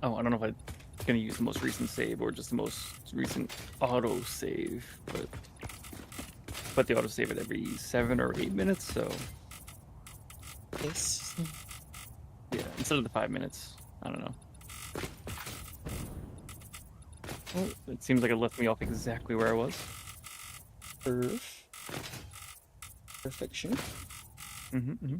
Oh, I don't know if I'm gonna use the most recent save or just the most recent auto save, but they auto save it every 7 or 8 minutes, so Yes. yeah, instead of the 5 minutes. I don't know. Oh, It seems like it left me off exactly where I was. Perfection. Mm-hmm.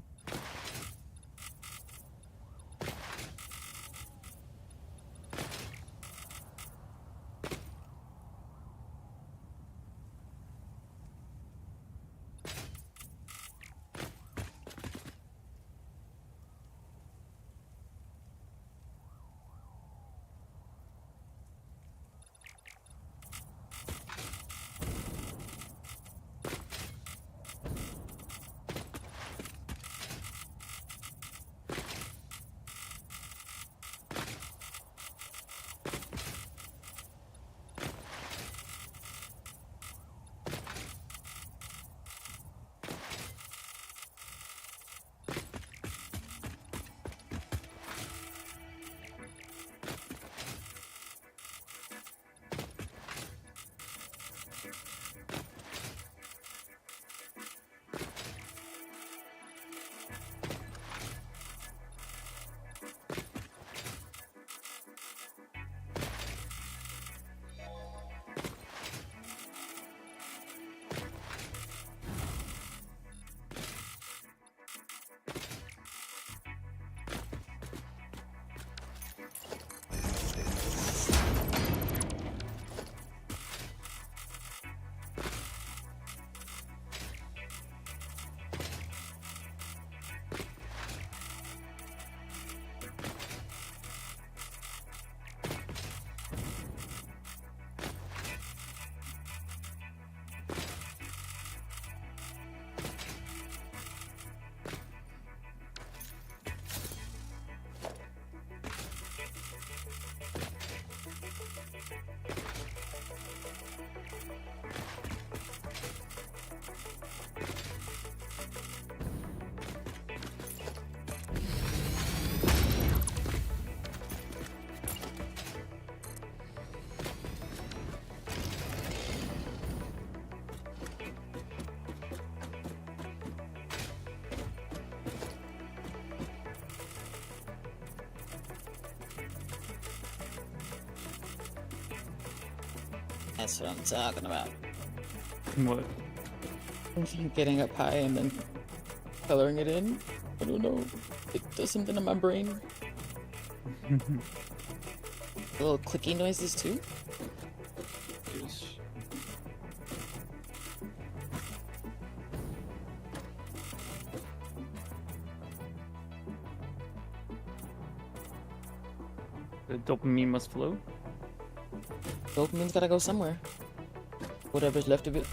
That's what I'm talking about. What? Getting up high and then coloring it in. I don't know. It does something in my brain. Little clicky noises too. Yes. The dopamine must flow. Dopamine's gotta go somewhere. Whatever's left of it.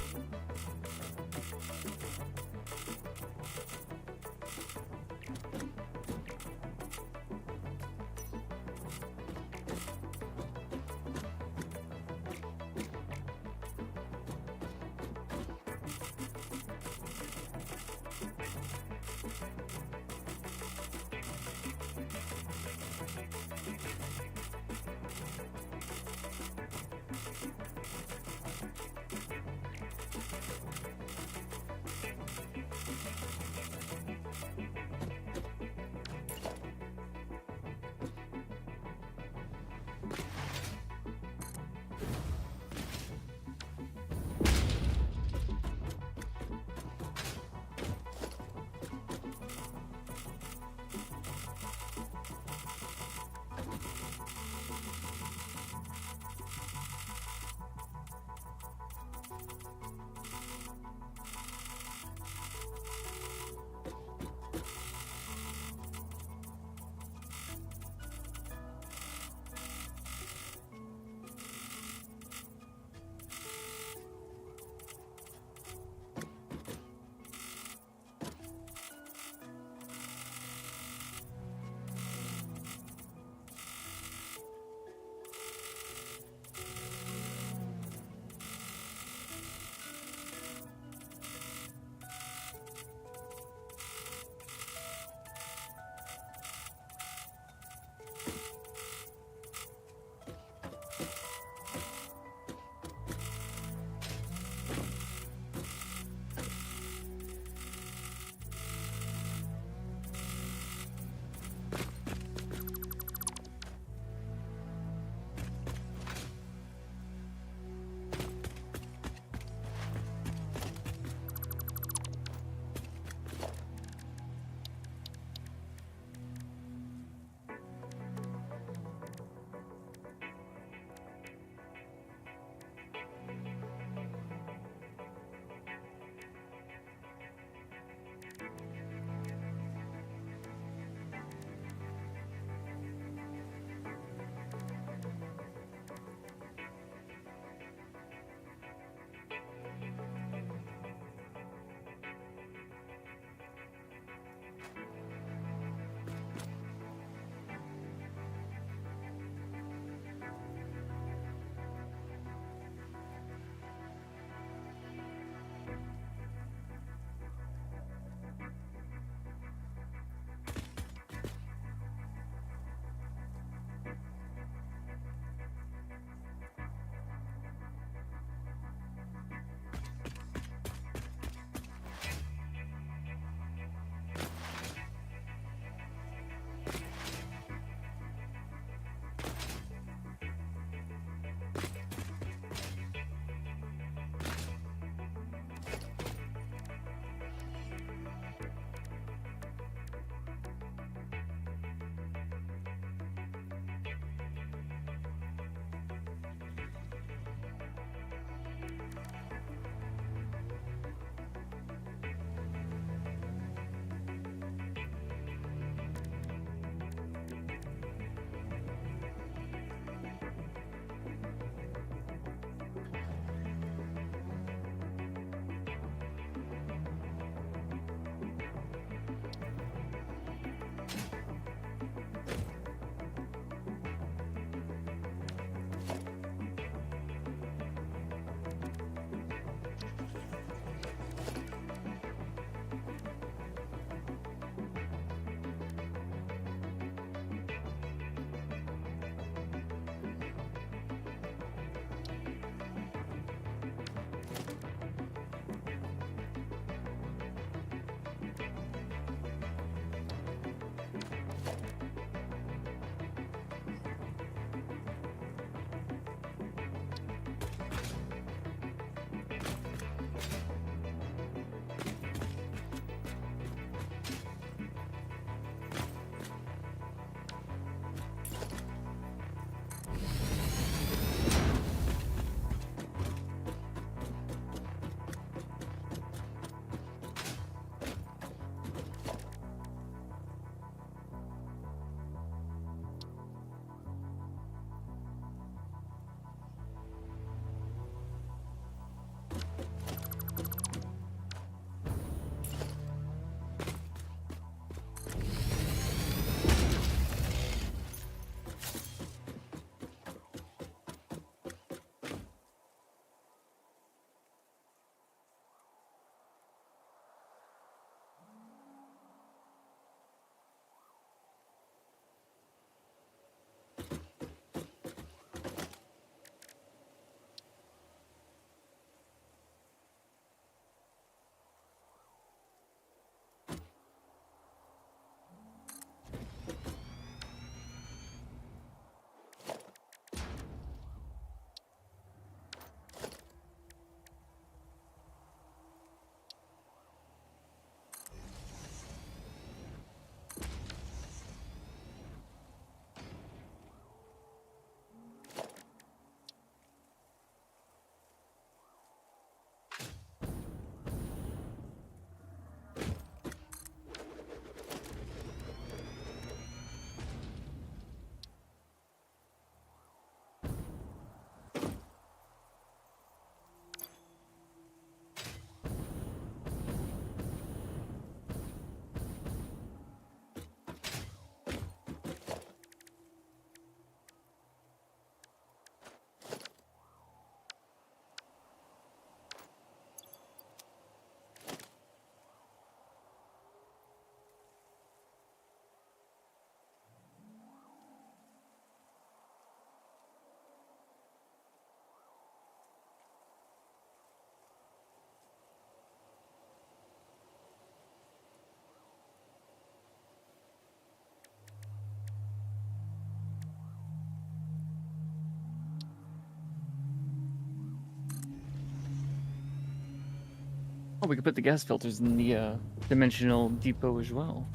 Oh, we could put the gas filters in the dimensional depot as well.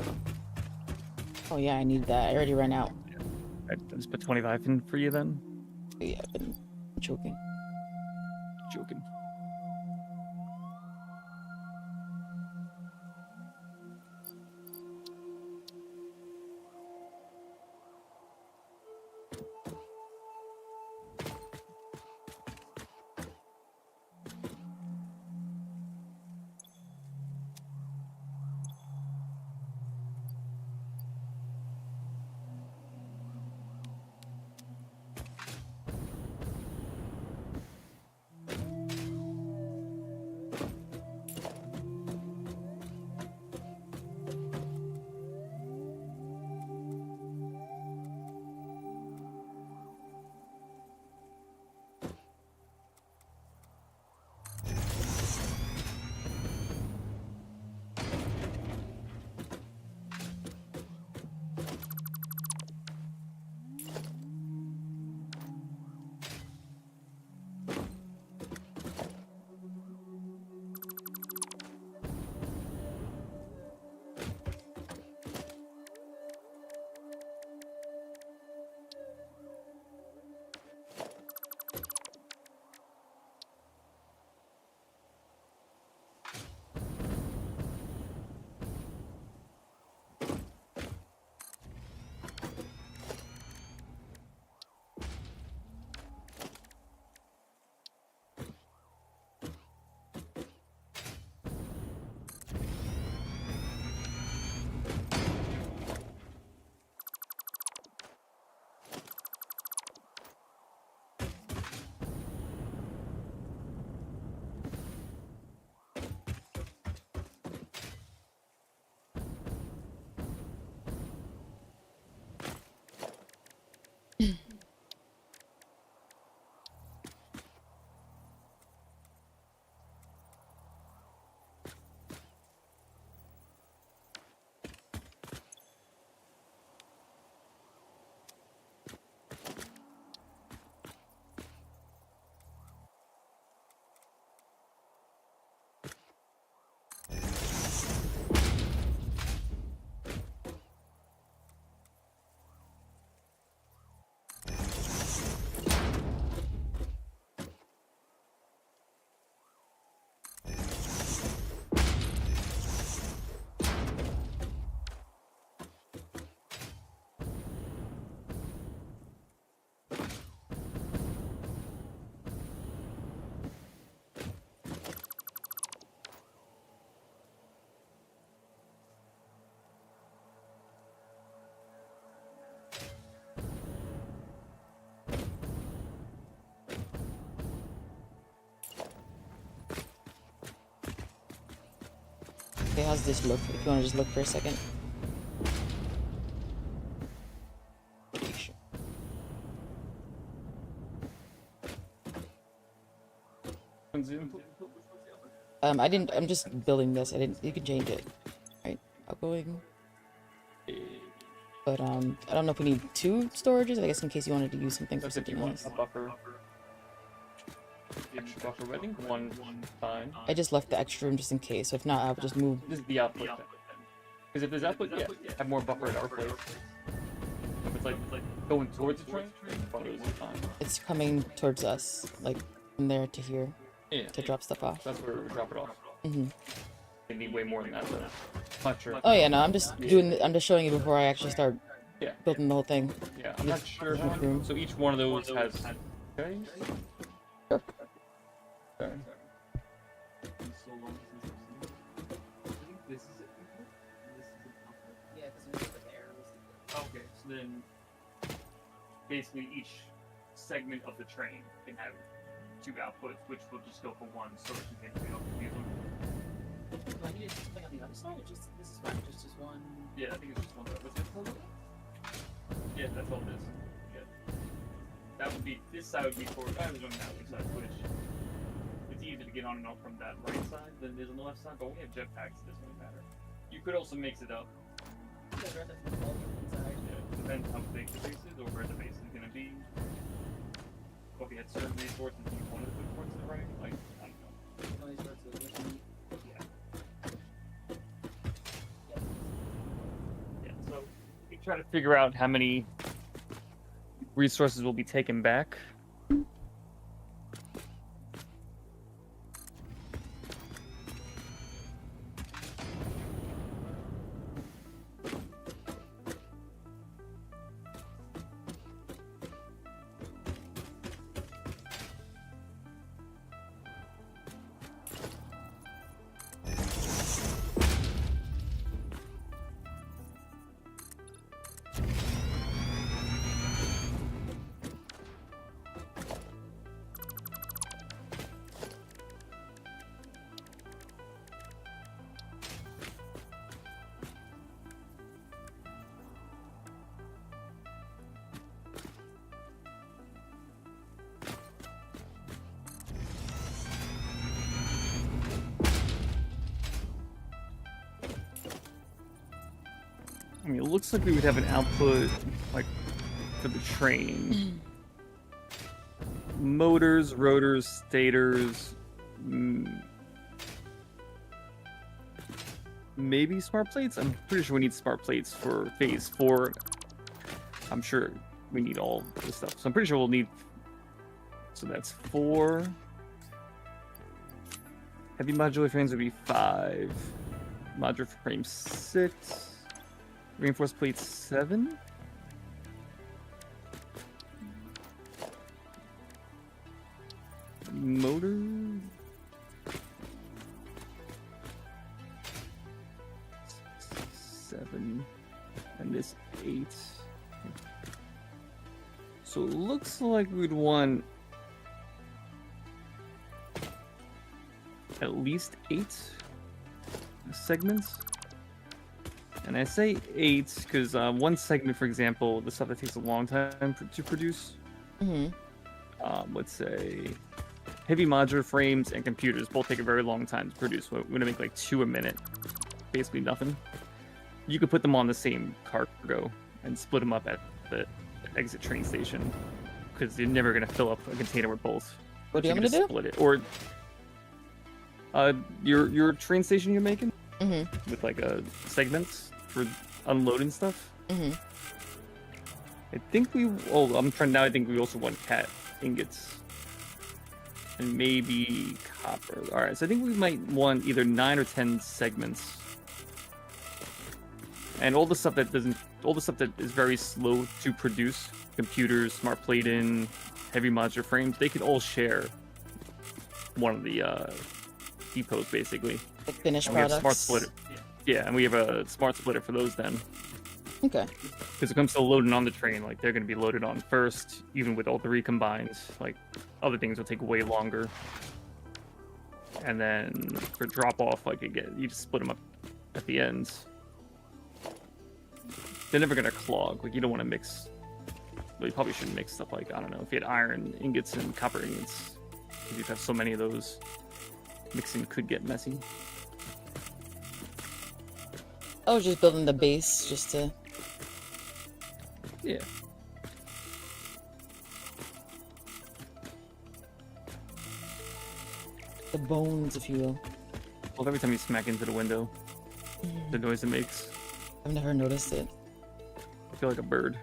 Oh yeah, I need that. I already ran out. I just put 25 in for you then. Yeah, I've been choking. Joking. Okay, how's this look? If you want to just look for a second. I didn't. I'm just building this. I didn't. You can change it. Right. Outgoing. But I don't know if we need 2 storages. I guess in case you wanted to use something for That's if you something want else. a buffer. Extra buffer, but I think one fine. I just left the extra room just in case. So if not, I'll just move. This is the output. Because if there's output, yeah, have more buffer at our place. If it's like going towards the train, buffer is fine. It's coming towards us, like from there to here, Yeah, to drop stuff off. that's where we drop it off. Mhm. They need way more than that, though. Not sure. Oh yeah, no, I'm just doing. I'm just showing you before I actually start Yeah, building the whole thing. yeah, I'm not sure. Different room. So each one of those has. Okay. Sure. Sorry. Okay, so then basically each segment of the train can have 2 outputs, which will just go for one storage container. We don't confuse them. Do I need to do something on the other side, or just this is fine, just one? Yeah, I think it's just one. What's it called? Yeah, that's all it is. Yeah. That would be, this side would be for, there's only that side, which it's easier to get on and off from that right side than it is on the left side, but we have jetpacks, it doesn't really matter. You could also mix it up. Yeah, I'd rather put all the inside. Yeah, depends how big the base is or where the base is going to be. Or if you had certain resources you wanted to put towards the right, like, I don't know. Only sorts of listening. Yeah. try to figure out how many resources will be taken back. I mean, it looks like we would have an output, like, for the train. Motors, rotors, stators, maybe smart plates? I'm pretty sure we need smart plates for phase 4. I'm sure we need all this stuff. So I'm pretty sure we'll need... So that's 4. Heavy modular frames would be 5. Modular frame 6. Reinforced plate 7? Motor? 7. And this 8. So it looks like we'd want at least 8 segments. And I say 8 because one segment, for example, the stuff that takes a long time to produce. Let's say heavy modular frames and computers both take a very long time to produce. We're gonna make like 2 a minute, basically nothing. You could put them on the same cargo and split them up at the exit train station because you're never gonna fill up a container with both. What do you want me to do? Split it, or your train station you're making with like segments for unloading stuff. I think we. Oh, I'm trying now. I think we also want cat ingots and maybe copper. All right, so I think we might want either 9 or 10 segments, and all the stuff that is very slow to produce. Computers, smart plating, heavy modular frames. They could all share one of the depots, basically. Like finished And we have products. smart splitter. Yeah, and we have a smart splitter for those then. Okay. Because it comes to loading on the train, like they're going to be loaded on first, even with all 3 combined. Like other things will take way longer. And then for drop off, like you just split them up at the ends. They're never going to clog. Like you don't want to mix. Well, you probably shouldn't mix stuff like, I don't know, if you had iron ingots and copper ingots. Because you'd have so many of those. Mixing could get messy. I was just building the base just to. Yeah. The bones, if you will. Well, every time you smack into the window, the noise it makes, I've never noticed it. I feel like a bird.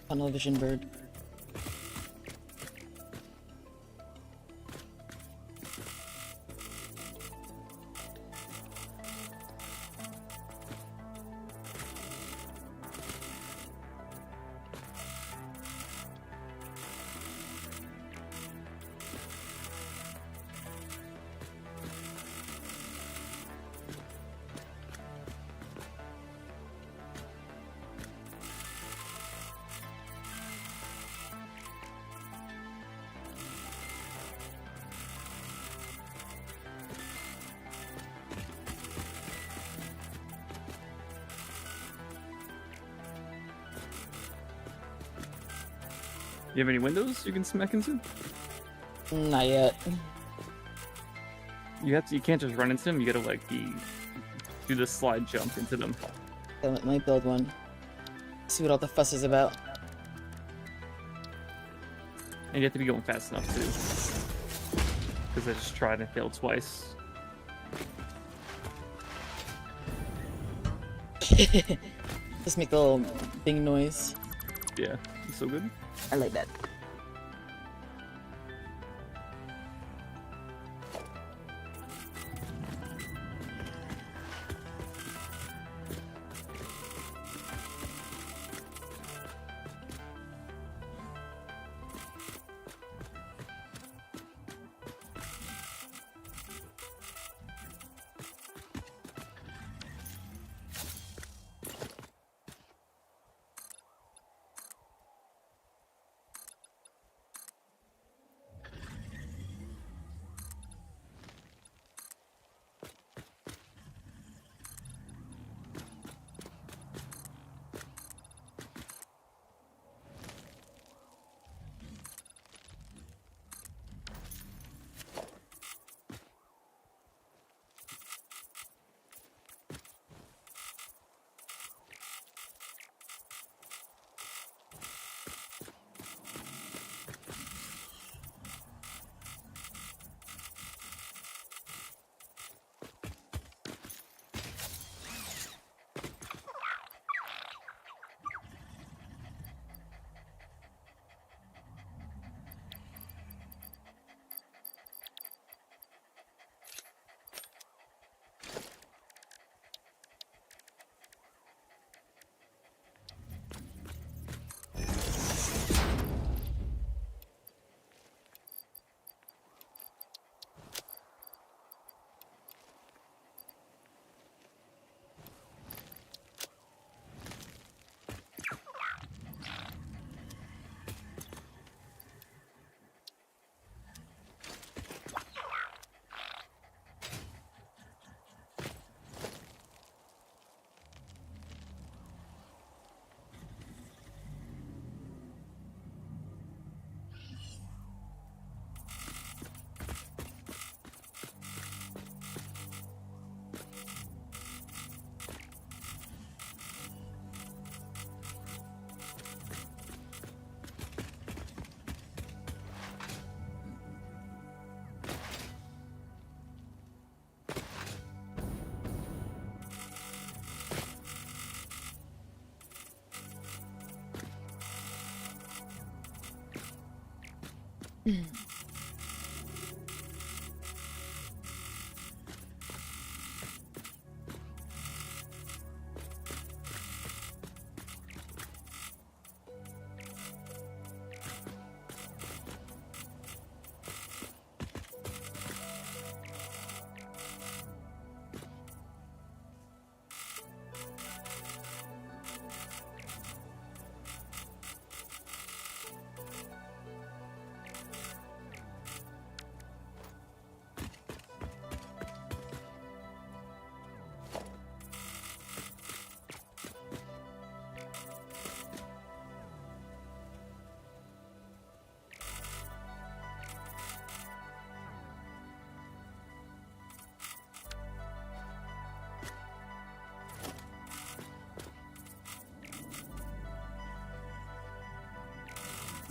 Tunnel vision bird. You have any windows you can smack into? Not yet. You can't just run into them. You gotta like do the slide jump into them. Okay, let me build one. See what all the fuss is about. And you have to be going fast enough too. Because I just tried and failed twice. Just make the little ding noise. Yeah, it's so good. I like that.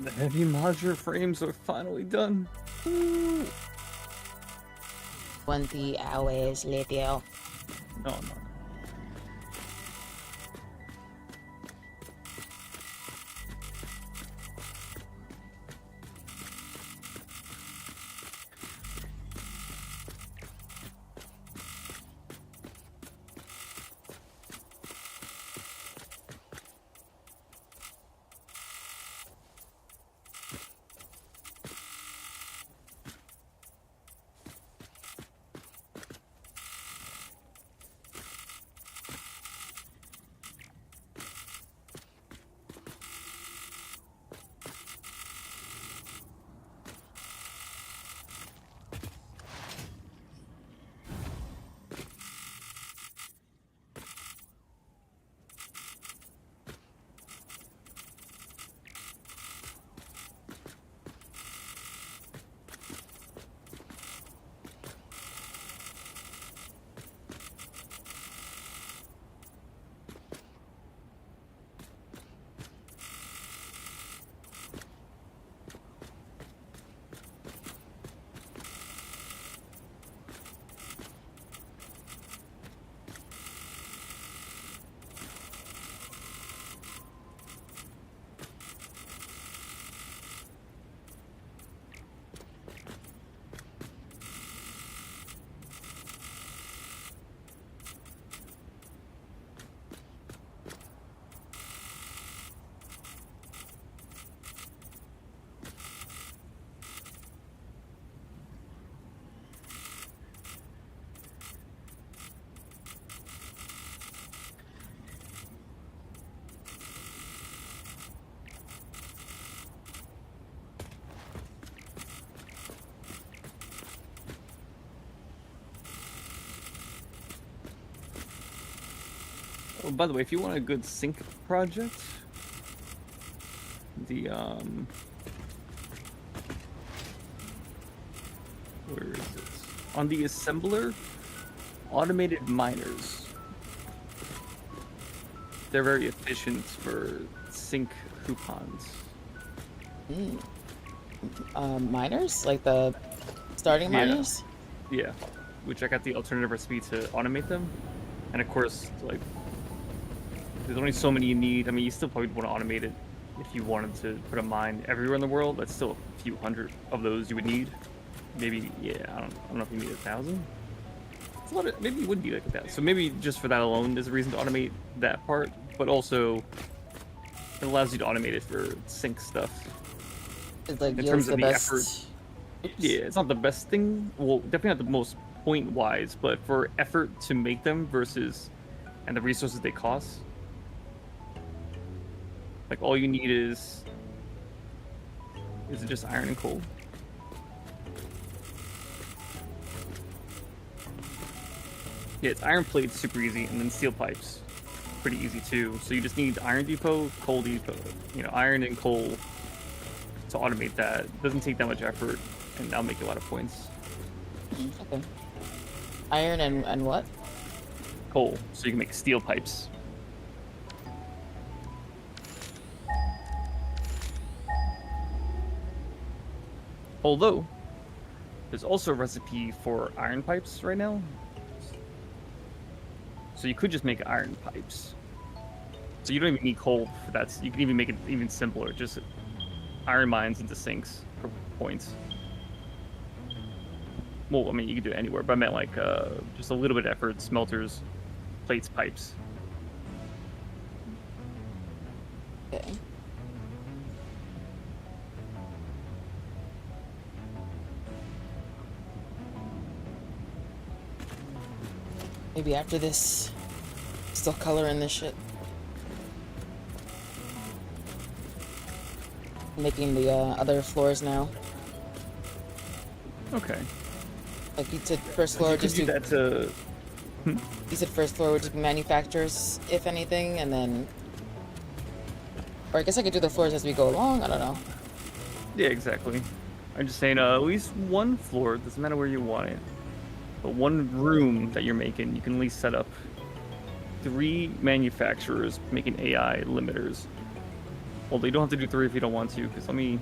The heavy modular frames are finally done. 20 hours later. No, no. Oh, by the way, if you want a good sync project, the where is it? On the assembler, automated miners. They're very efficient for sync coupons. Miners? Like the starting Yeah. miners? Yeah, which I got the alternative recipe to automate them, and of course, like, there's only so many you need. I mean, you still probably want to automate it if you wanted to put a mine everywhere in the world. That's still a few hundred of those you would need. Maybe, yeah, I don't know if you need 1,000. It's a lot of, maybe you would need like that. So maybe just for that alone, there's a reason to automate that part. But also, it allows you to automate it for sync stuff. It like In yields terms the of the best. effort. Yeah, it's not the best thing. Well, definitely not the most point-wise, but for effort to make them versus, and the resources they cost. Like, all you need is it just iron and coal? Yeah, it's iron plates, super easy, and then steel pipes, pretty easy too. So you just need iron depot, coal depot, iron and coal to automate that. It doesn't take that much effort, and that'll make you a lot of points. Okay. Iron and what? Coal, so you can make steel pipes. Although, there's also a recipe for iron pipes right now. So you could just make iron pipes. So you don't even need coal for that. You can even make it even simpler. Just iron mines into sinks for points. Well, I mean, you can do it anywhere, but I meant like just a little bit of effort. Smelters, plates, pipes. Okay. Maybe after this, still coloring this shit. Making the other floors now. Okay. Like you said, first floor You could just do do. that to. You said first floor would just be manufacturers, if anything, and then. Or I guess I could do the floors as we go along. I don't know. Yeah, exactly. I'm just saying, at least one floor. Doesn't matter where you want it. But one room that you're making, you can at least set up 3 manufacturers making AI limiters. Well, you don't have to do 3 if you don't want to, because let me...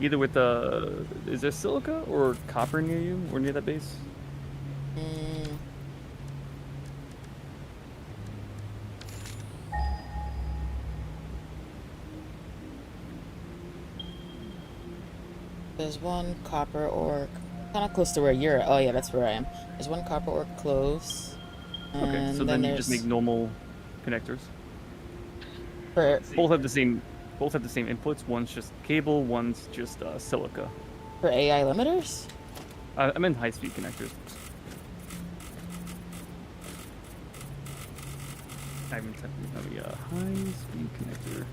Either with is there silica or copper near you, or near that base? Mm. There's one copper ore kind of close to where you're at. Oh yeah, that's where I am. There's one copper ore close. Okay, so then you just make normal connectors. For, Both have the same inputs. One's just cable, one's just silica. for AI limiters? I meant high-speed connectors. I haven't typed a high-speed connector.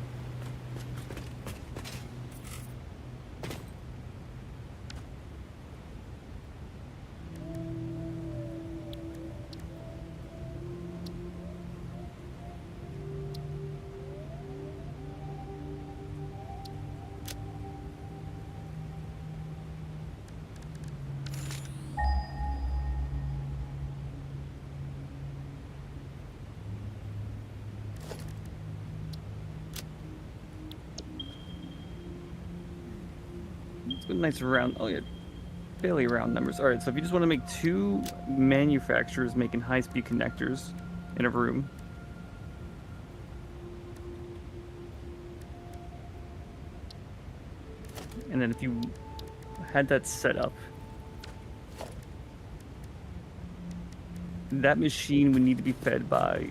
It's been nice round. Oh yeah, fairly round numbers. All right, so if you just want to make 2 manufacturers making high-speed connectors in a room, and then if you had that set up, that machine would need to be fed by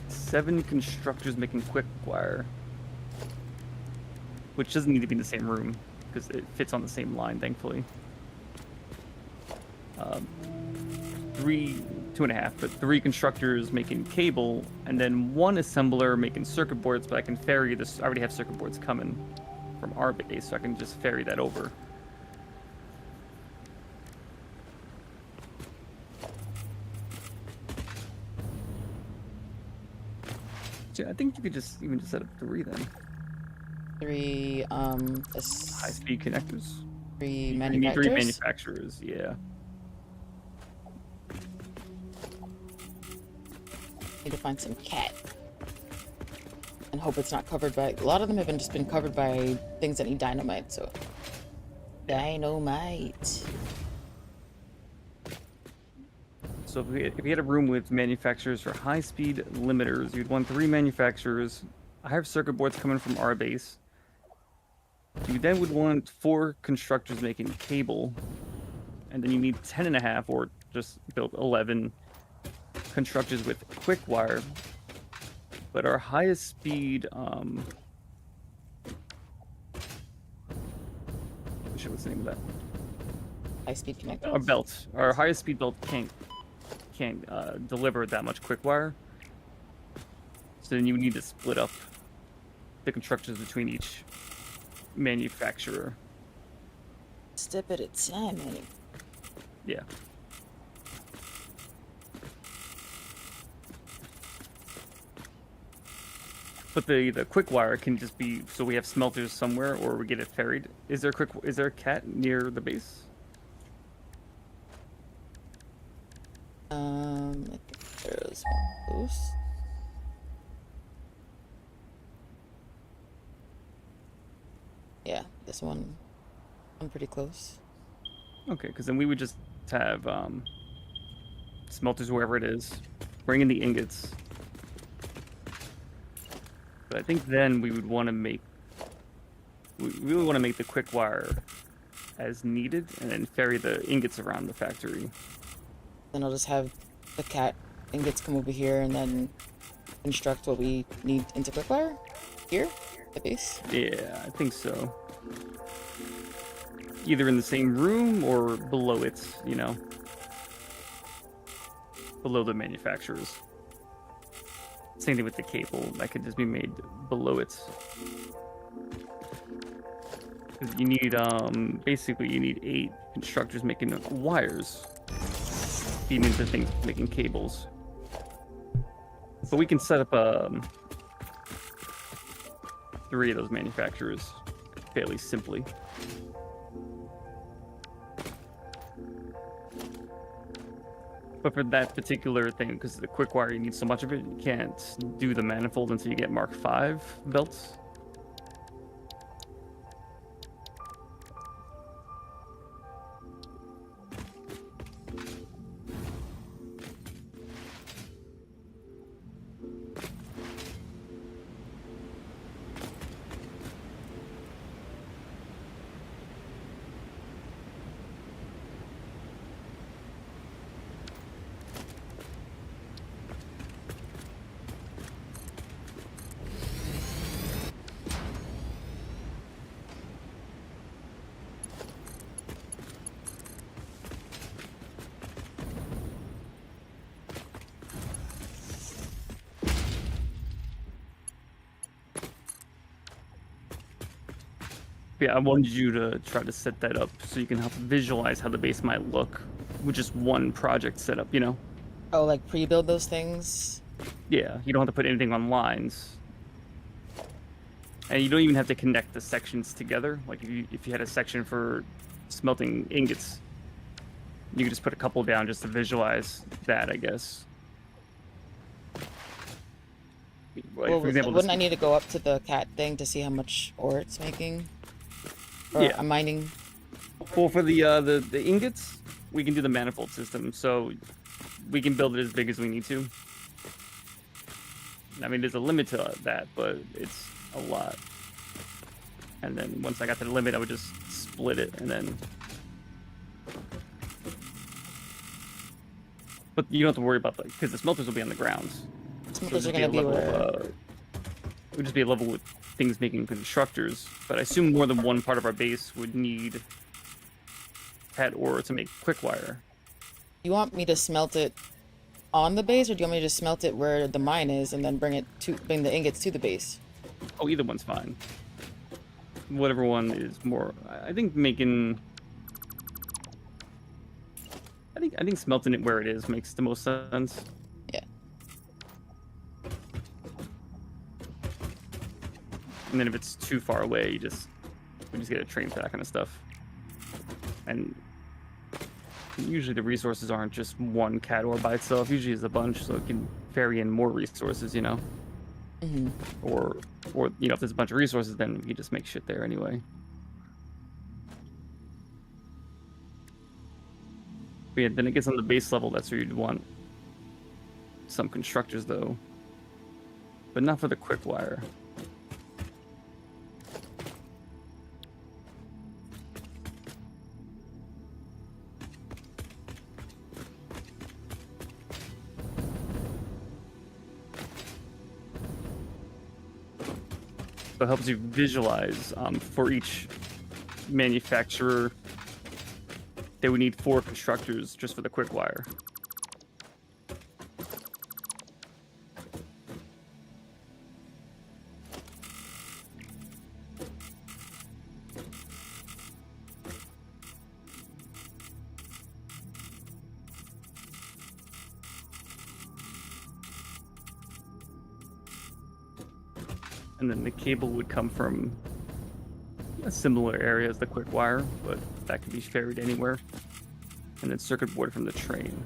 7 constructors making quick wire, which doesn't need to be in the same room because it fits on the same line, thankfully. 2.5, but 3 constructors making cable, and then 1 assembler making circuit boards. But I can ferry this. I already have circuit boards coming from our base, so I can just ferry that over. I think you could just even just set up 3 then. 3 High-speed connectors. 3 You need 3 manufacturers. manufacturers, yeah. Need to find some cat. And hope it's not covered by. A lot of them have just been covered by things that need dynamite. So dynamite. So if we had a room with manufacturers for high-speed limiters, you'd want 3 manufacturers. I have circuit boards coming from our base. You then would want 4 constructors making cable, and then you need 10.5 or just build 11 constructors with quick wire. But our highest speed, shit, what's the name of that? High speed connector. Our belt, our highest speed belt can't deliver that much quick wire. So then you would need to split up the constructors between each manufacturer. Step at a time, man. Yeah. But the quick wire can just be so we have smelters somewhere or we get it ferried. Is there a cat near the base? I think there's one close. Yeah, this one. I'm pretty close. Okay, because then we would just have smelters wherever it is, bring in the ingots. But I think then we would want to we really want to make the quick wire as needed, and then ferry the ingots around the factory. Then I'll just have the cat ingots come over here and then construct what we need into quickfire here at base. Yeah, I think so. Either in the same room or below it, you know. Below the manufacturers. Same thing with the cable. That could just be made below it. 'Cause you need, basically you need 8 constructors making wires. Feeding into things, making cables. But we can set up, 3 of those manufacturers fairly simply. But for that particular thing, because the quick wire, you need so much of it, you can't do the manifold until you get Mark V belts. Yeah, I wanted you to try to set that up so you can help visualize how the base might look with just one project set up, you know? Oh, like pre-build those things? Yeah, you don't have to put anything on lines. And you don't even have to connect the sections together. Like if you had a section for smelting ingots, you could just put a couple down just to visualize that, I guess. Like, Well, for example, wouldn't I need to go up to the cat thing to see how much ore it's making? Or Yeah. I'm mining. Well, for the ingots, we can do the manifold system, so we can build it as big as we need to. I mean, there's a limit to that, but it's a lot. And then once I got to the limit, I would just split it, and then... But you don't have to worry about that, because the smelters will be on the ground. Smelters So are gonna be where... it would just be a level with things making constructors, but I assume more than one part of our base would need cat ore to make quick wire. You want me to smelt it on the base, or do you want me to just smelt it where the mine is and then bring the ingots to the base? Oh, either one's fine. Whatever one is more. I think making. I think smelting it where it is makes the most sense. Yeah. And then if it's too far away, we just get a train for that kind of stuff. And usually the resources aren't just one cat ore by itself. Usually it's a bunch, so it can ferry in more resources, you know. Mm-hmm. Or you know, if there's a bunch of resources, then you just make shit there anyway. But yeah, then it gets on the base level. That's where you'd want some constructors, though, but not for the quick wire. So it helps you visualize for each manufacturer. They would need 4 constructors just for the quick wire. And then the cable would come from a similar area as the quick wire, but that can be ferried anywhere. And then circuit board from the train.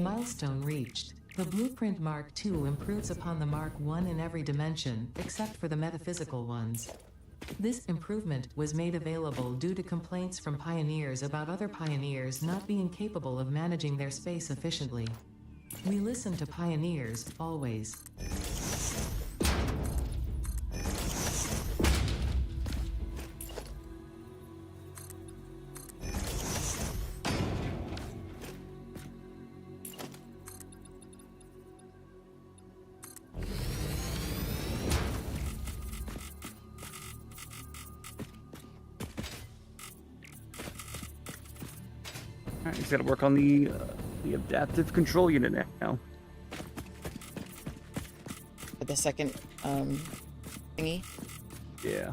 Milestone reached. The Blueprint Mark II improves upon the Mark I in every dimension, except for the metaphysical ones. This improvement was made available due to complaints from pioneers about other pioneers not being capable of managing their space efficiently. We listen to pioneers, always. Alright, he's got to work on the adaptive control unit now. For the second thingy. Yeah.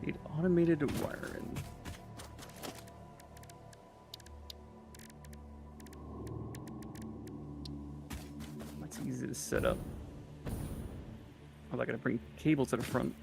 Need automated wiring. That's easy to set up. Oh, I gotta bring cable to the front.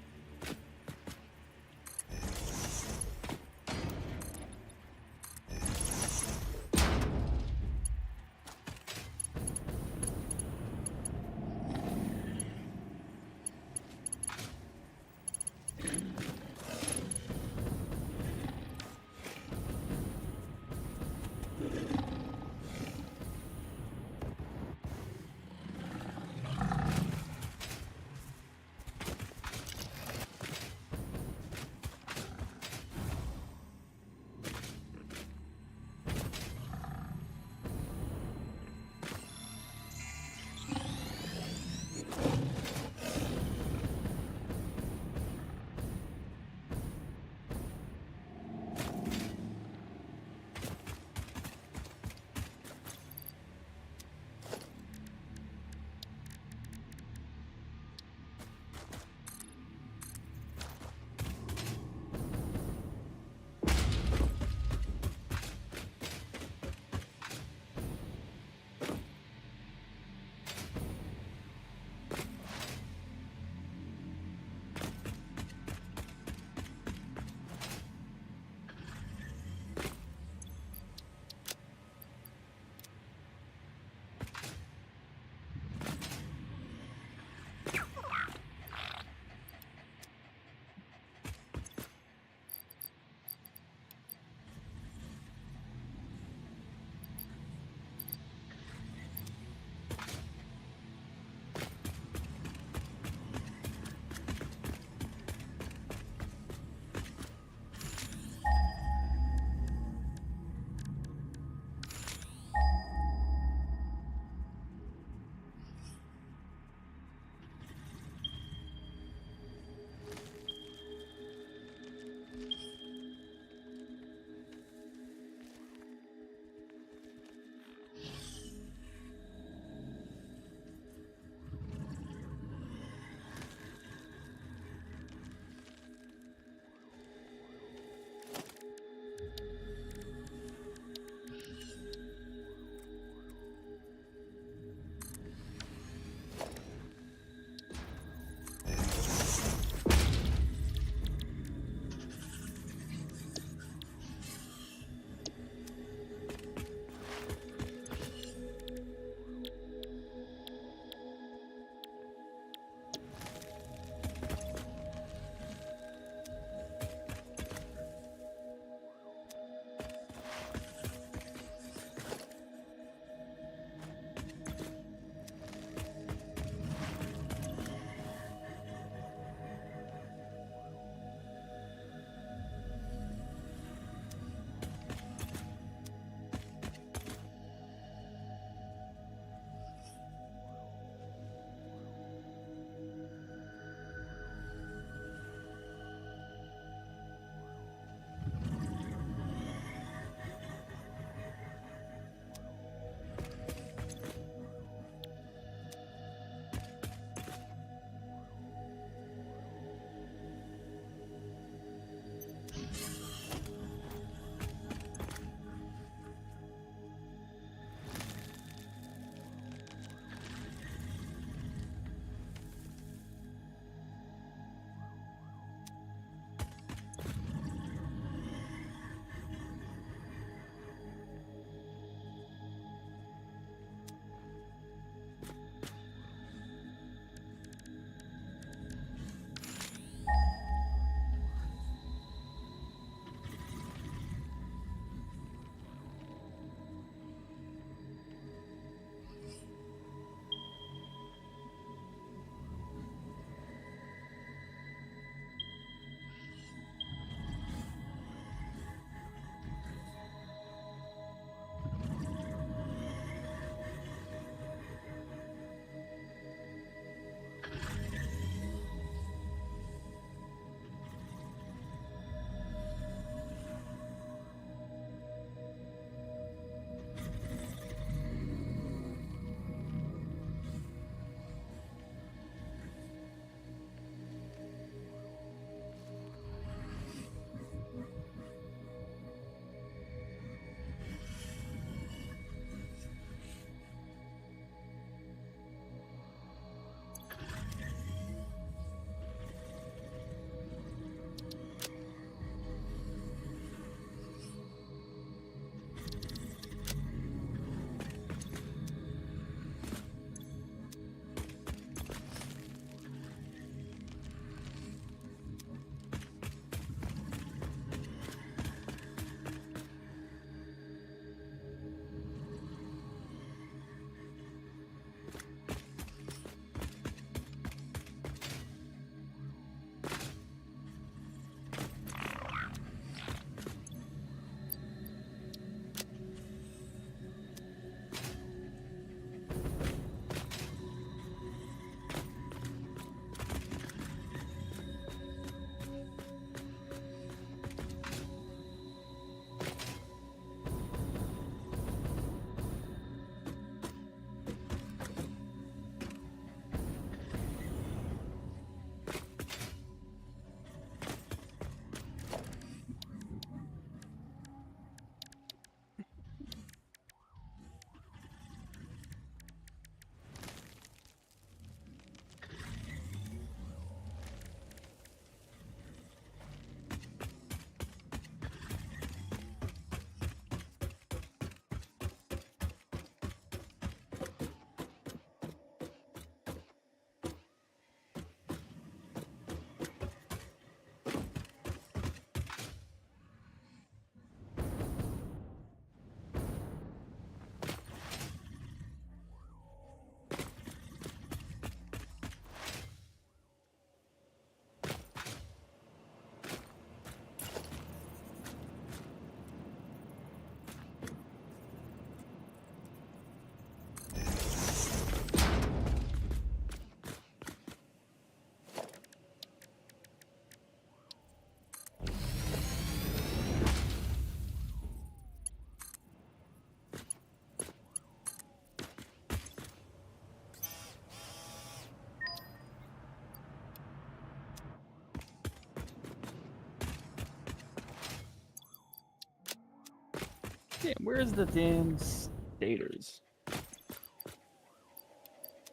Damn, where's the damn stators?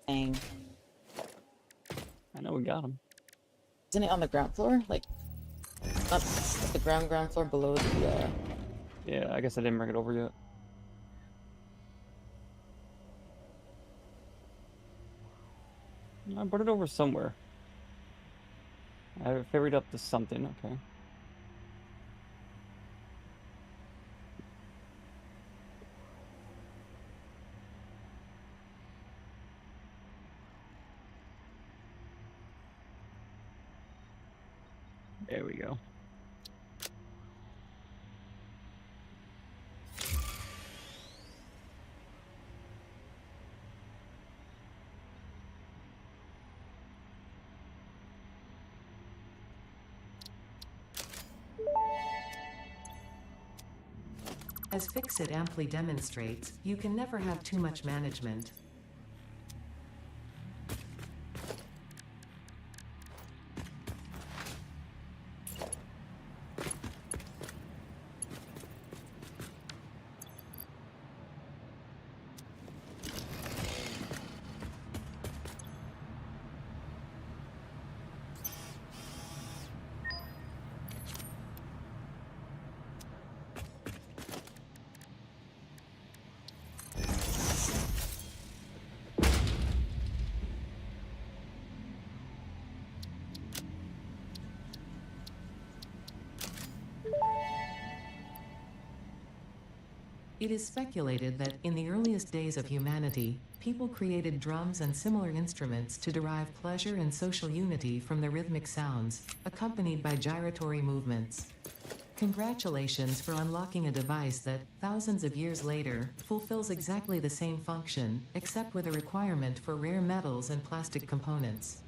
Dang. I know we got them. Isn't it on the ground floor? Like, not the ground floor below the, Yeah, I guess I didn't bring it over yet. I put it over somewhere. I ferried up to something, okay. There we go. As Fixit amply demonstrates, you can never have too much management. It is speculated that, in the earliest days of humanity, people created drums and similar instruments to derive pleasure and social unity from the rhythmic sounds, accompanied by gyratory movements. Congratulations for unlocking a device that, thousands of years later, fulfills exactly the same function, except with a requirement for rare metals and plastic components.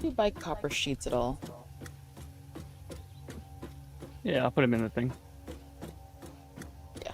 you buy copper sheets at all? Yeah, I'll put him in the thing. Yeah.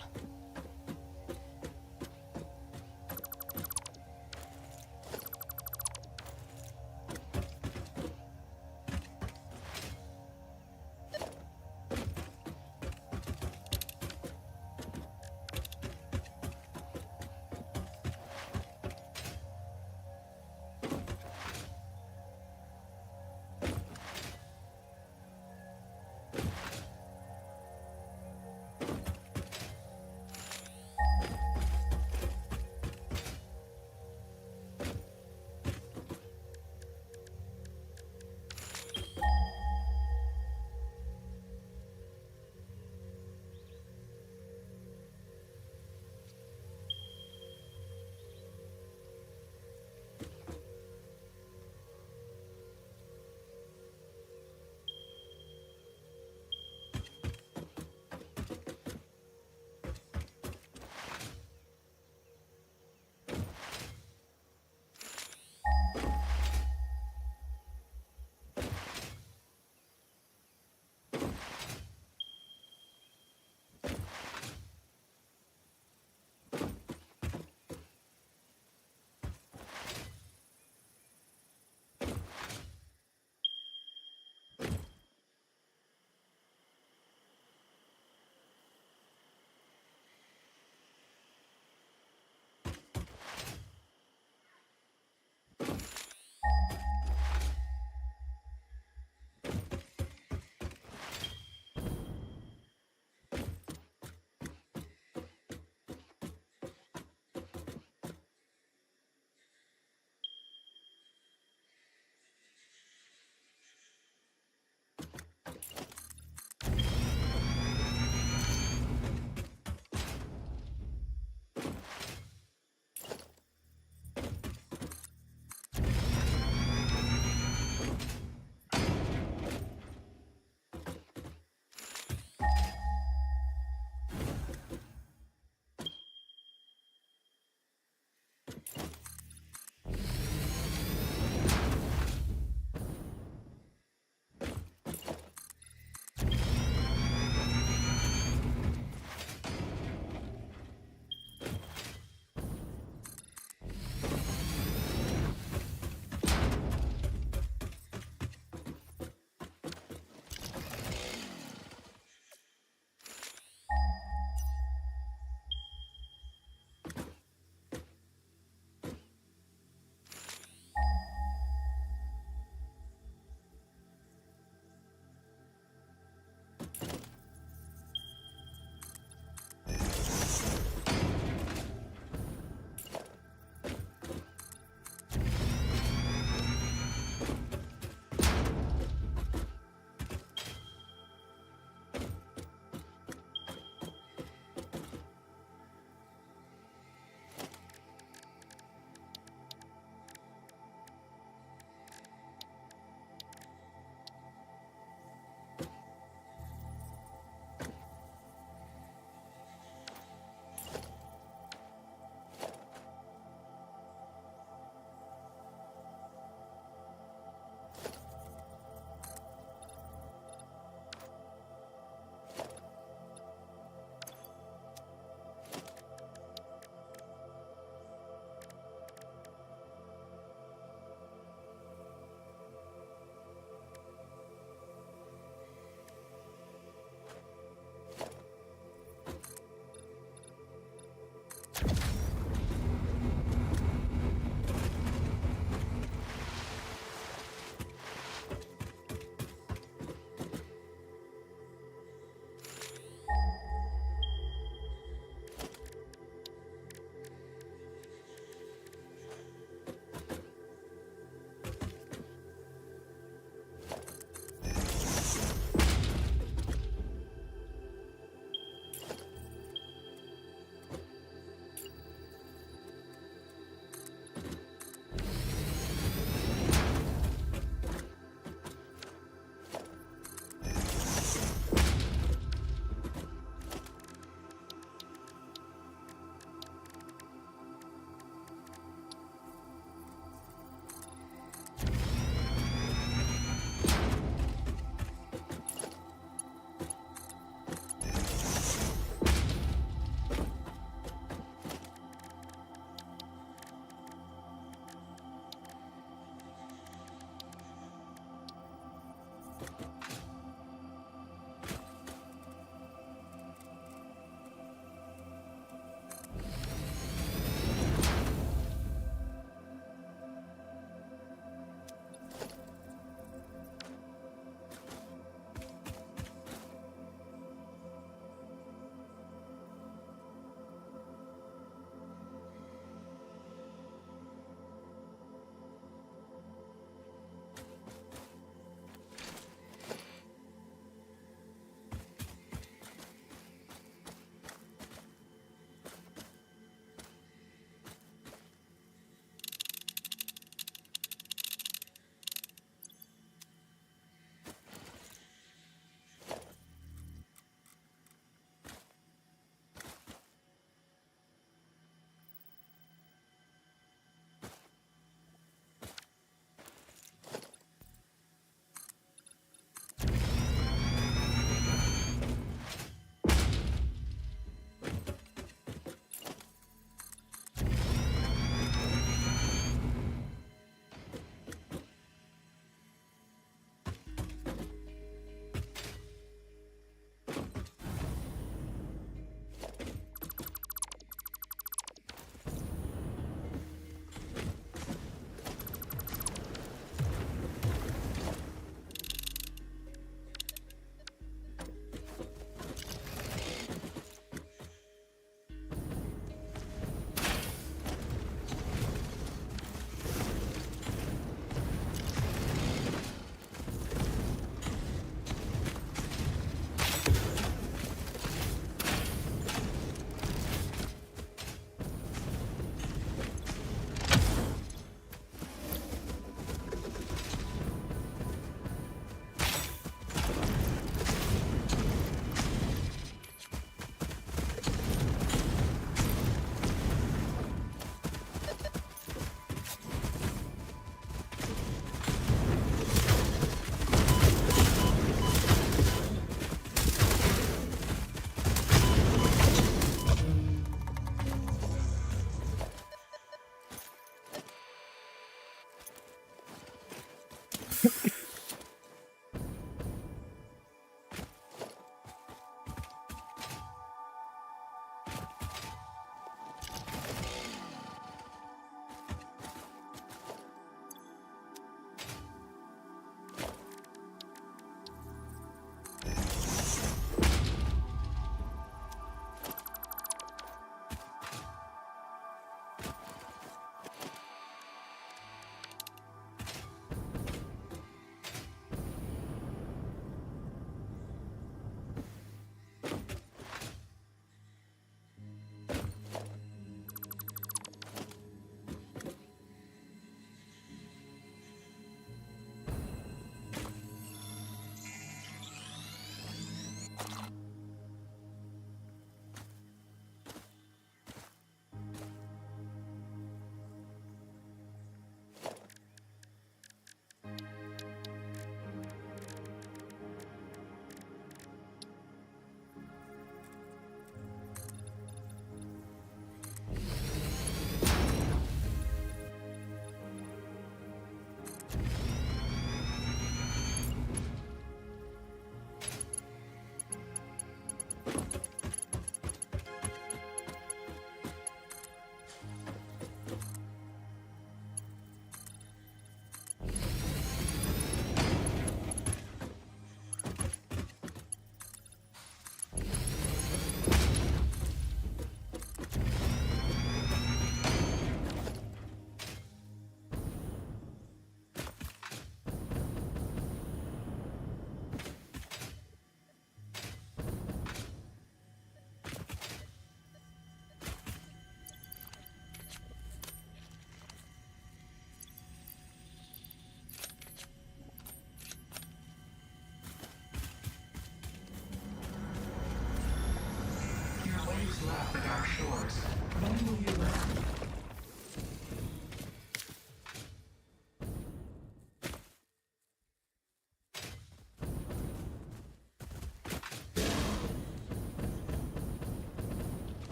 left the dark shores. When will you learn?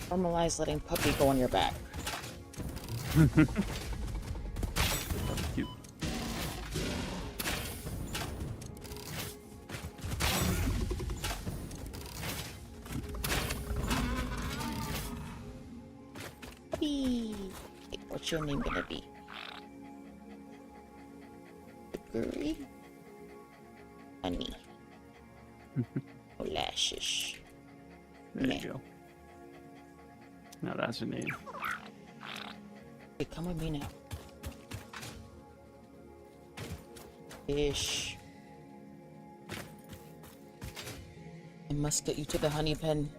Normalize letting puppy go on your back. Cute. Puppy! What's your name gonna be? Guri? Honey. Oh, lashes. There Yeah. you go. Now that's your name. Hey, come with me now. Fish. I must get you to the honey pen.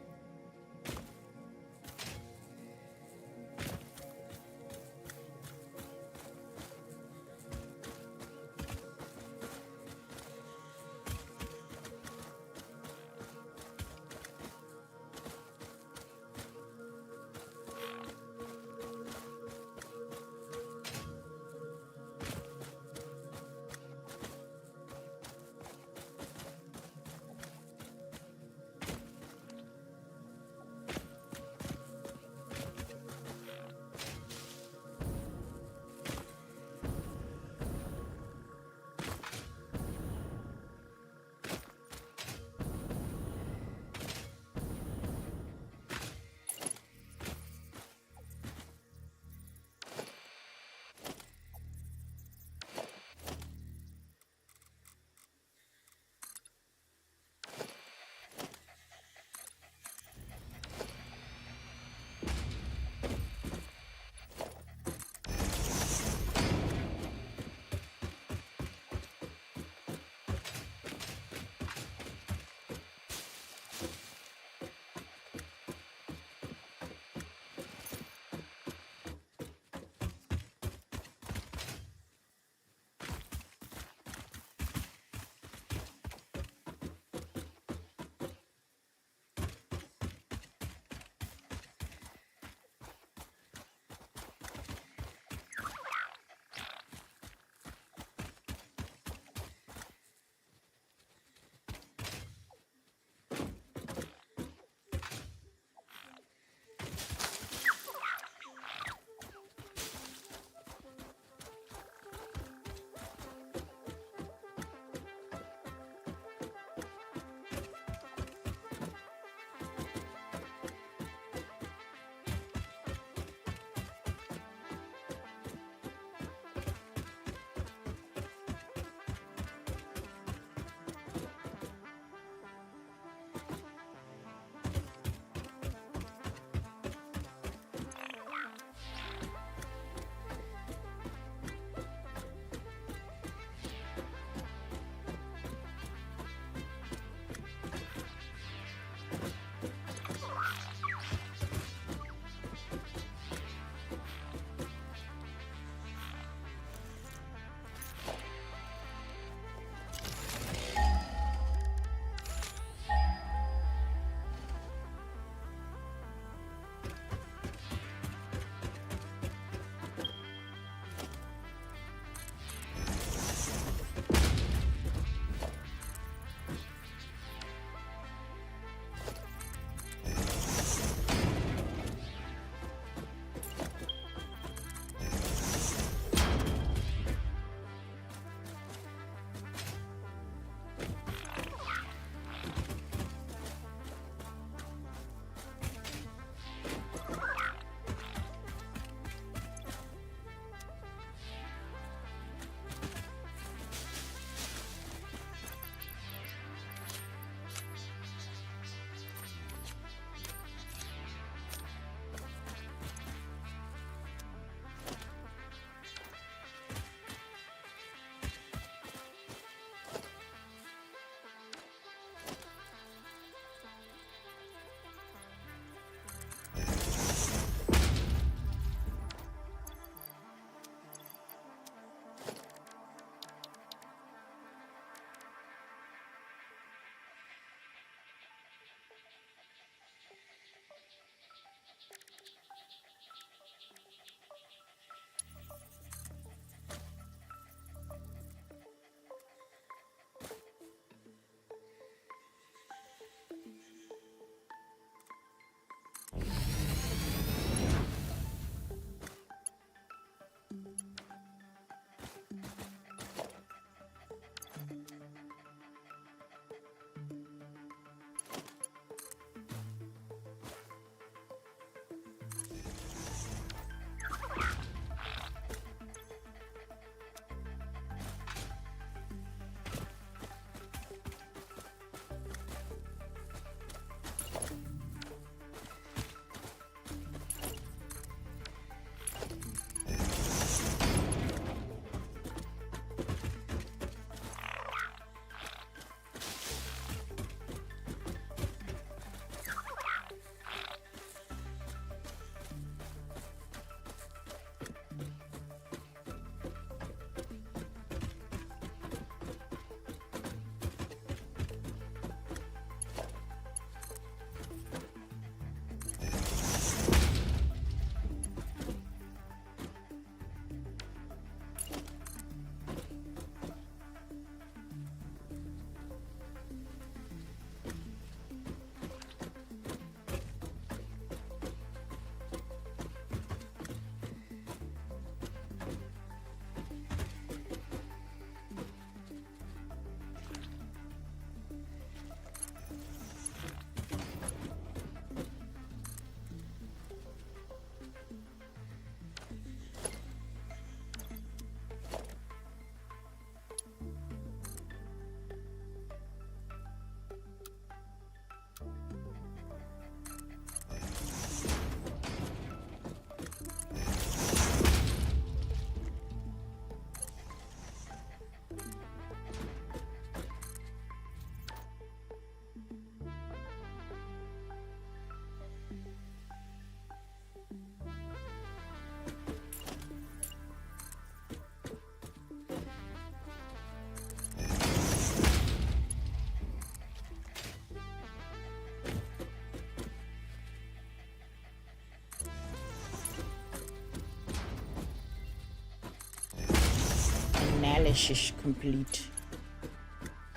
Analysis complete.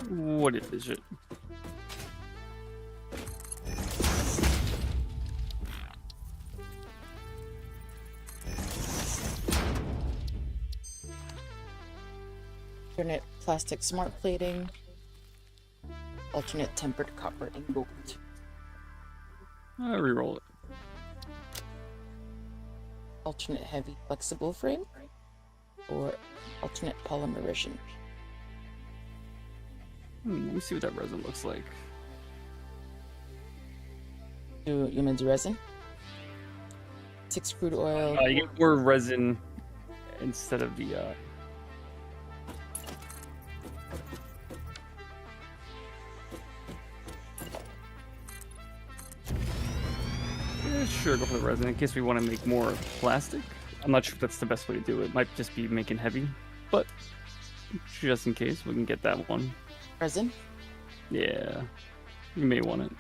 What is it? Alternate plastic smart plating. Alternate tempered copper ingot. I reroll it. Alternate heavy flexible frame. Or alternate polymer resin. Let me see what that resin looks like. You want to do resin? 6 crude oil. You get more resin instead of the. Yeah, sure, go for the resin in case we want to make more plastic. I'm not sure if that's the best way to do it. Might just be making heavy, but just in case, we can get that one. Resin? Yeah, you may want it.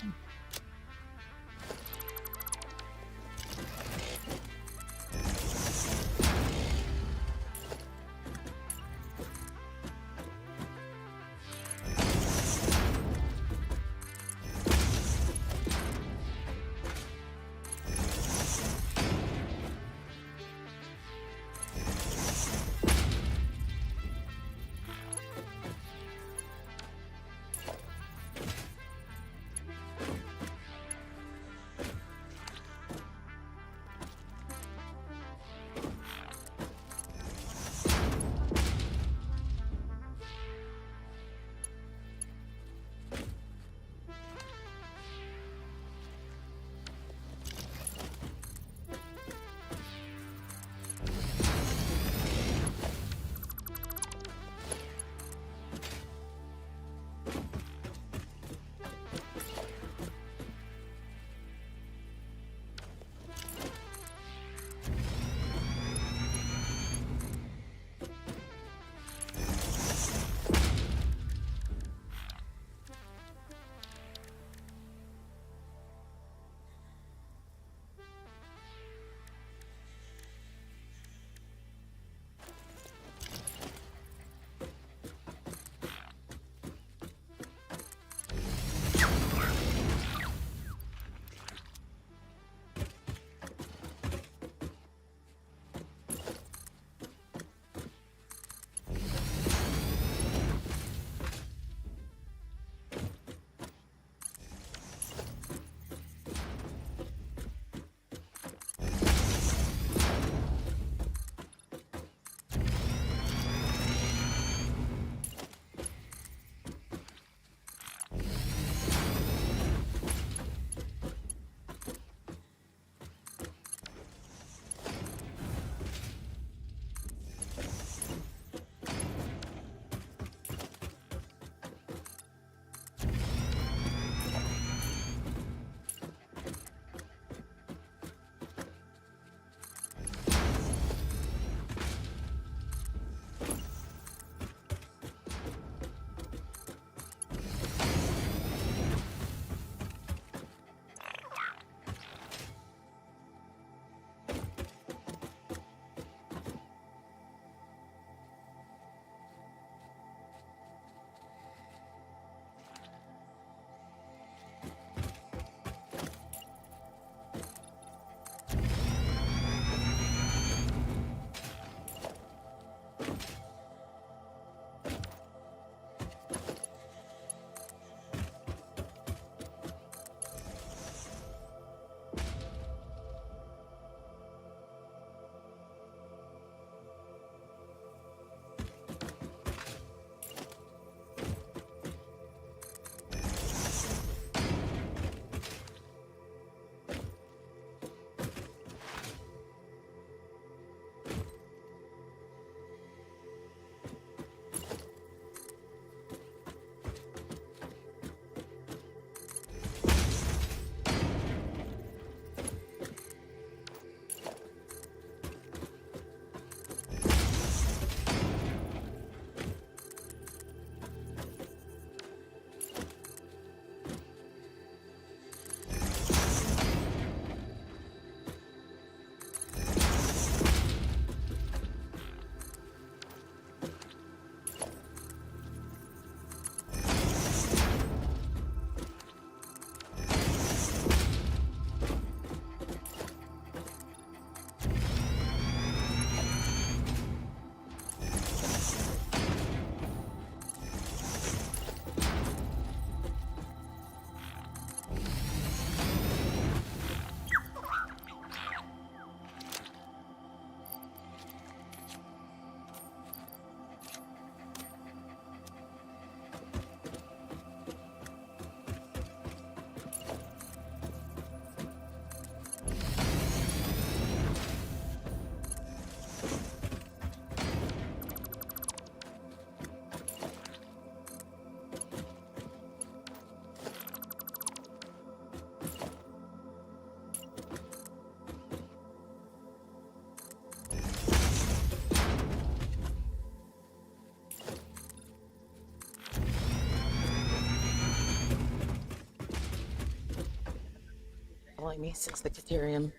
following me since the Caterium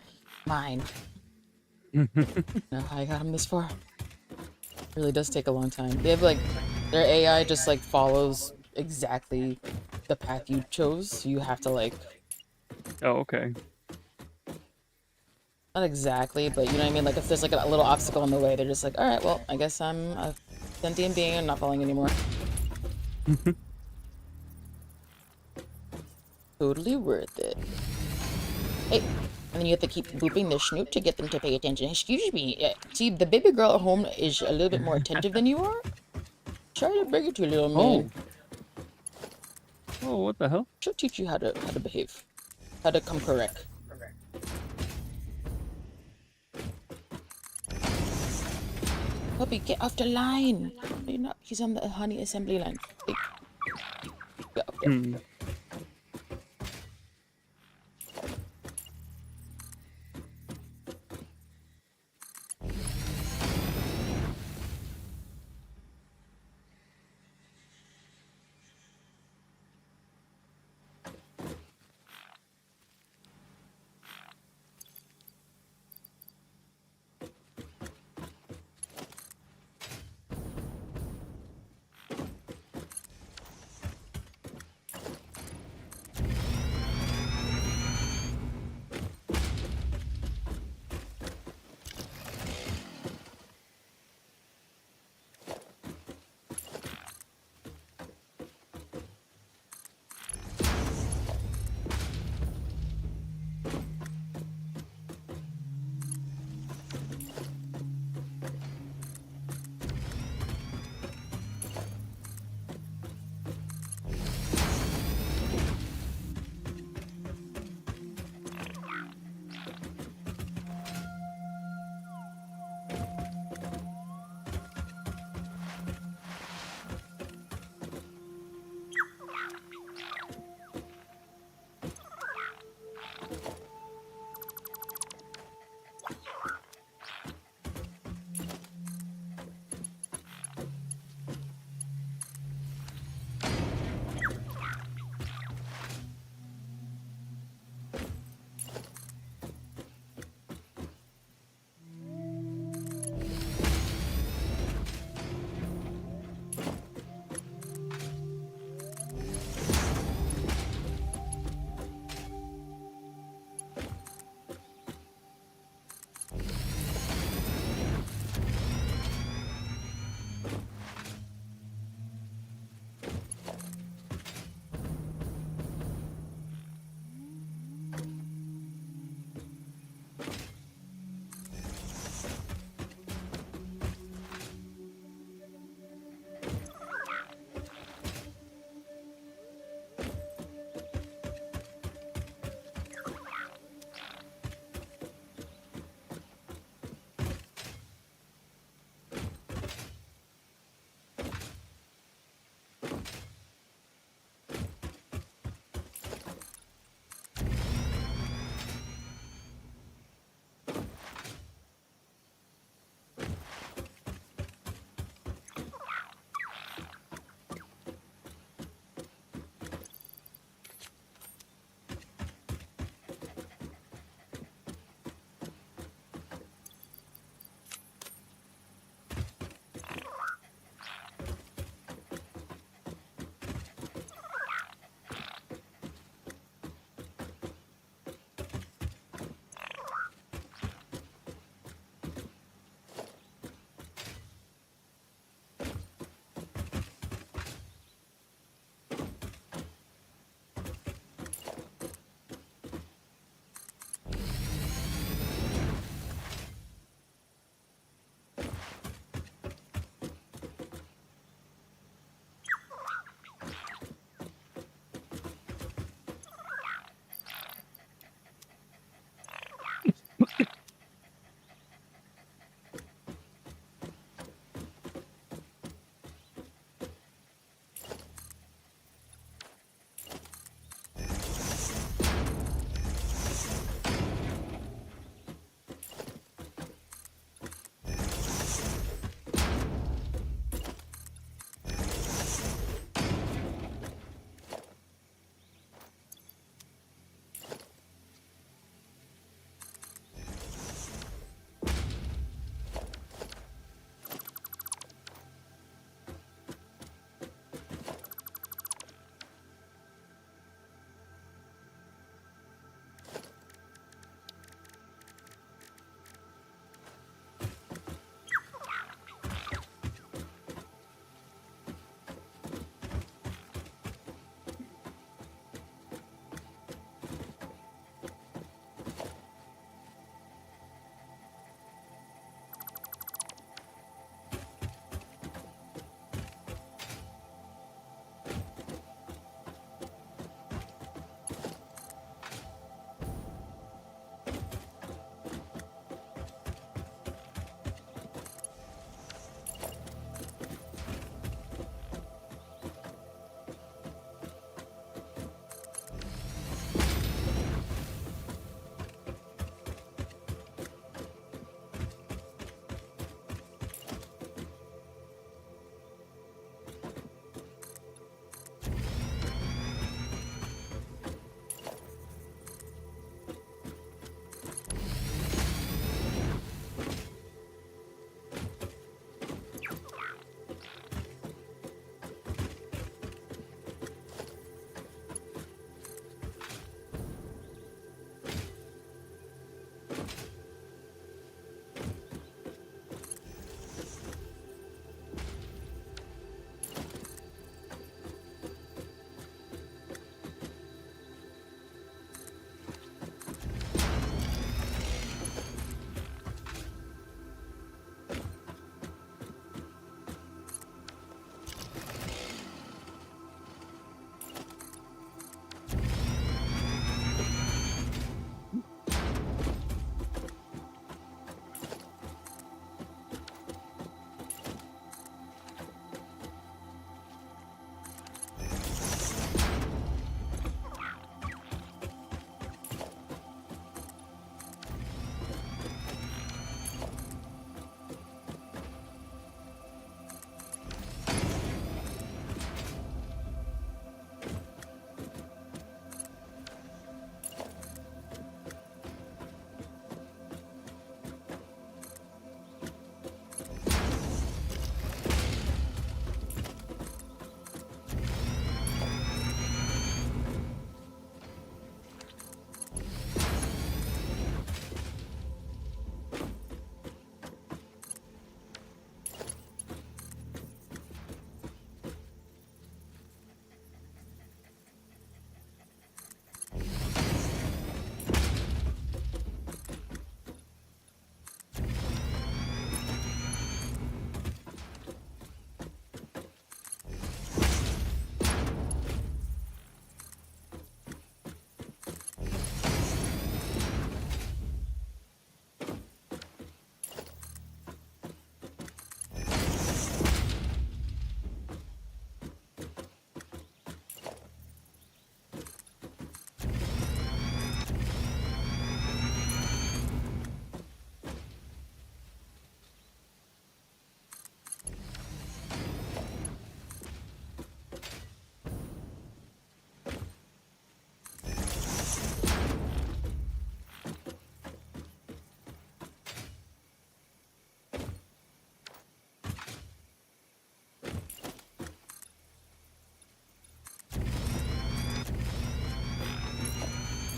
mine. Know how I got him this far. Really does take a long time. They have like their AI just like follows exactly the path you chose. So you have to like Oh, okay. not exactly, but you know what I mean. Like if there's like a little obstacle in the way, they're just like, all right, well, I guess I'm a sentient being. I'm not following anymore. Totally worth it. Hey, and then you have to keep booping the snoot to get them to pay attention. Excuse me. See, the baby girl at home is a little bit more attentive than you are. Try to bring it to you, little man. Oh, what the hell? She'll teach you how to behave, how to come correct. Puppy, get off the line. You're not. He's on the honey assembly line. Hey. Get up there. Hmm.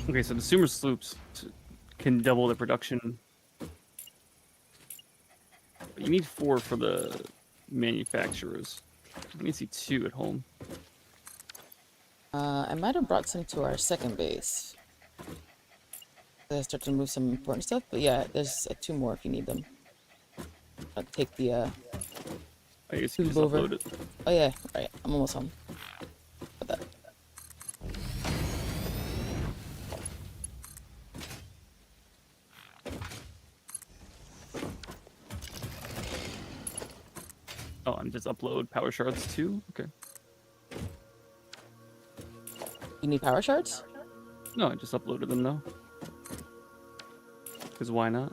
Okay, so the Sumer sloops can double the production. But you need 4 for the manufacturers. I need to see 2 at home. I might have brought some to our second base. I start to move some important stuff, but yeah, there's 2 more if you need them. I'll take the I guess you just Tube over. upload it. Oh yeah, right. I'm almost home. Put that. Oh, and just upload power shards too? Okay. You need power shards? No, I just uploaded them now. Because why not?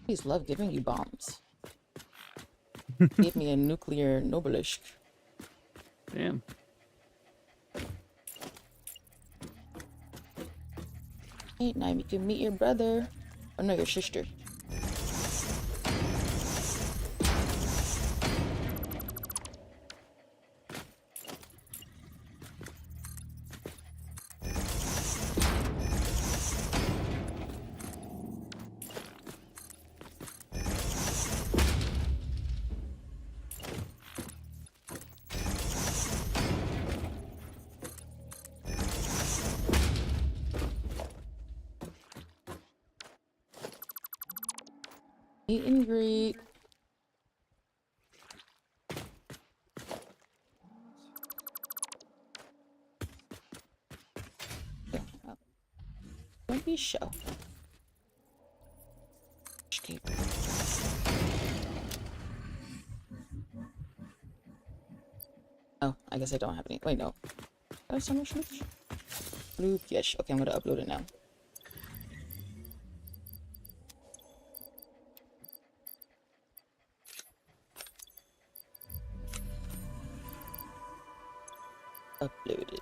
Please love giving you bombs. Gave me a nuclear Nobelisk. Damn. Hey, now you can meet your brother. Oh no, your sister. Meet and greet. Don't be show. Escape. Oh, I guess I don't have any. Wait, no. Oh, summer shoots? Bloop, yes. Okay, I'm gonna upload it now. Uploaded.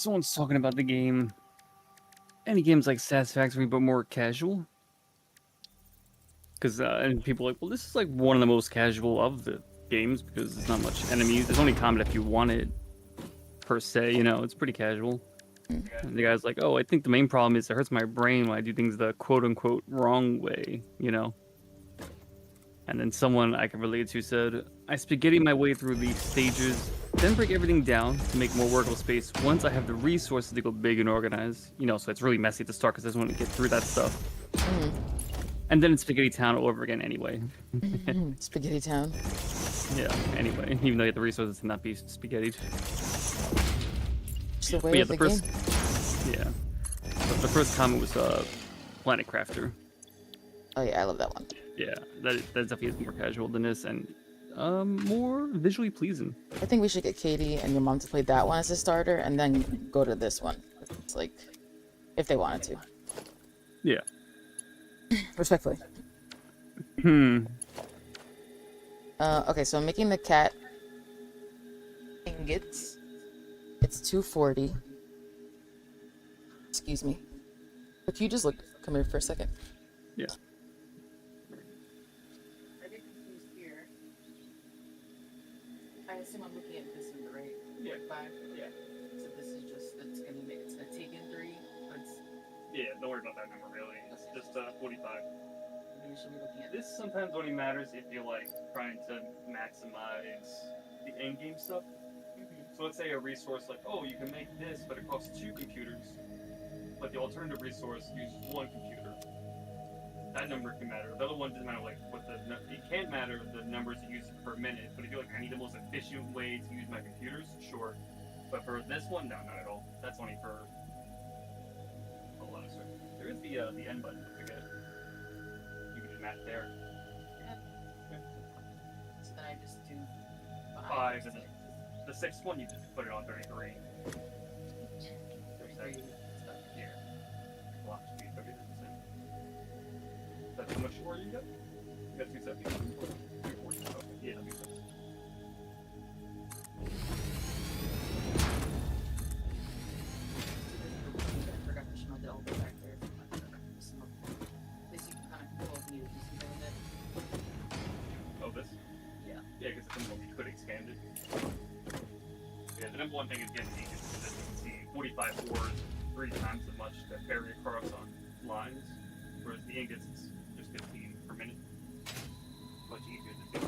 someone's talking about the game. Any games like Satisfactory, but more casual? Because and people are like, well, this is like one of the most casual of the games because there's not much enemies. There's only combat if you want it, per se. You know, it's pretty casual. And the guy's like, oh, I think the main problem is it hurts my brain when I do things the quote-unquote wrong way, you know? And then someone I can relate to said, I spaghetti my way through these stages, then break everything down to make more workable space once I have the resources to go big and organized. You know, so it's really messy at the start because I just want to get through that stuff. And then it's Spaghetti Town all over again anyway. Spaghetti Town. Yeah, anyway, even though you have the resources to not be spaghettied. It's the way But yeah, of the the first, game. yeah. But the first comment was Planet Crafter. Oh yeah, I love that one. Yeah, that definitely is more casual than this and more visually pleasing. I think we should get Katie and your mom to play that one as a starter, and then go to this one. It's like, if they wanted to. Yeah. Respectfully. Okay, so I'm making the cat ingots. It's 240. Excuse me. But can you just come here for a second? Yeah. I get confused here. I assume I'm looking at this one, right? Yeah. 5? Yeah. So this is just, it's gonna take in 3, but it's, Yeah, don't worry about that number really. It's just 45. maybe we should be looking at This sometimes only matters if you're like trying to maximize the end game stuff. So let's say a resource like, oh, you can make this, but it costs 2 computers. But the alternative resource uses 1 computer. That number can matter. The other one doesn't matter, like what it can't matter the numbers you use per minute. But if you're like, I need the most efficient way to use my computers, sure. But for this one, no, not at all. That's only for a lot of stuff. There is the end button. I forget. You can just match there. So then I just do 5 and then the 6th one, you just put it on 33. 33 stuff. Yeah. Block speed, 33%. That's how much more you got? You got 270. 240. Okay. Yeah, that makes sense. I forgot to show my Delta back there. This you can kind of pull me to do something with it. Oh, this? Yeah. Yeah, because it's number one, you could expand it. Yeah, the number one thing is getting agents, because as you can see, 45 ores, 3 times as much that vary across on lines, whereas the ingots, it's just 15 per minute. Much easier to do.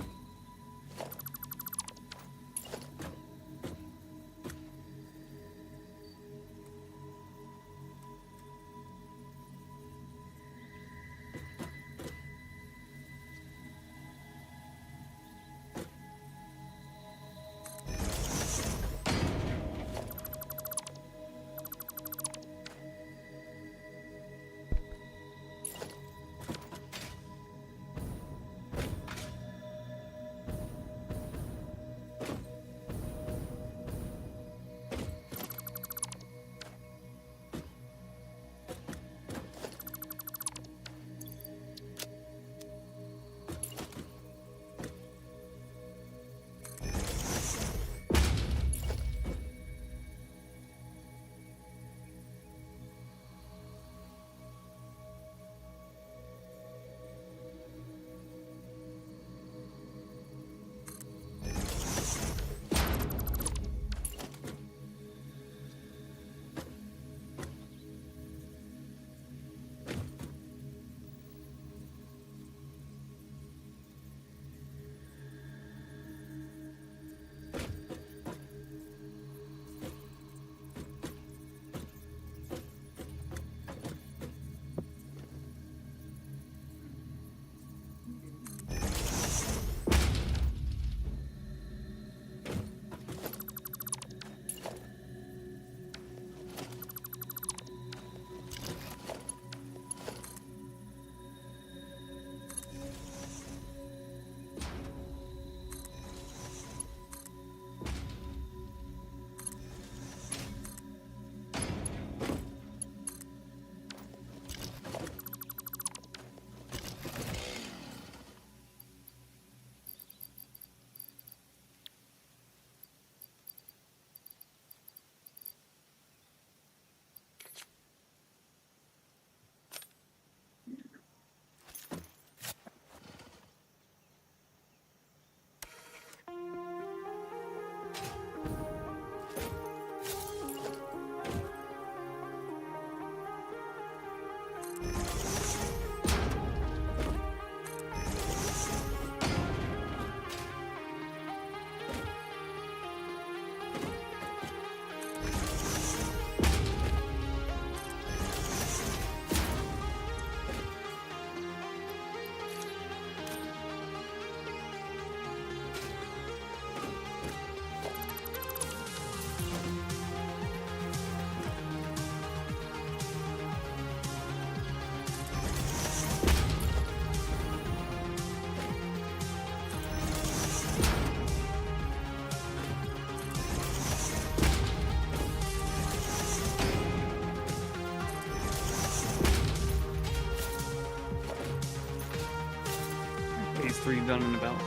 done in about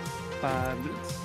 5 minutes.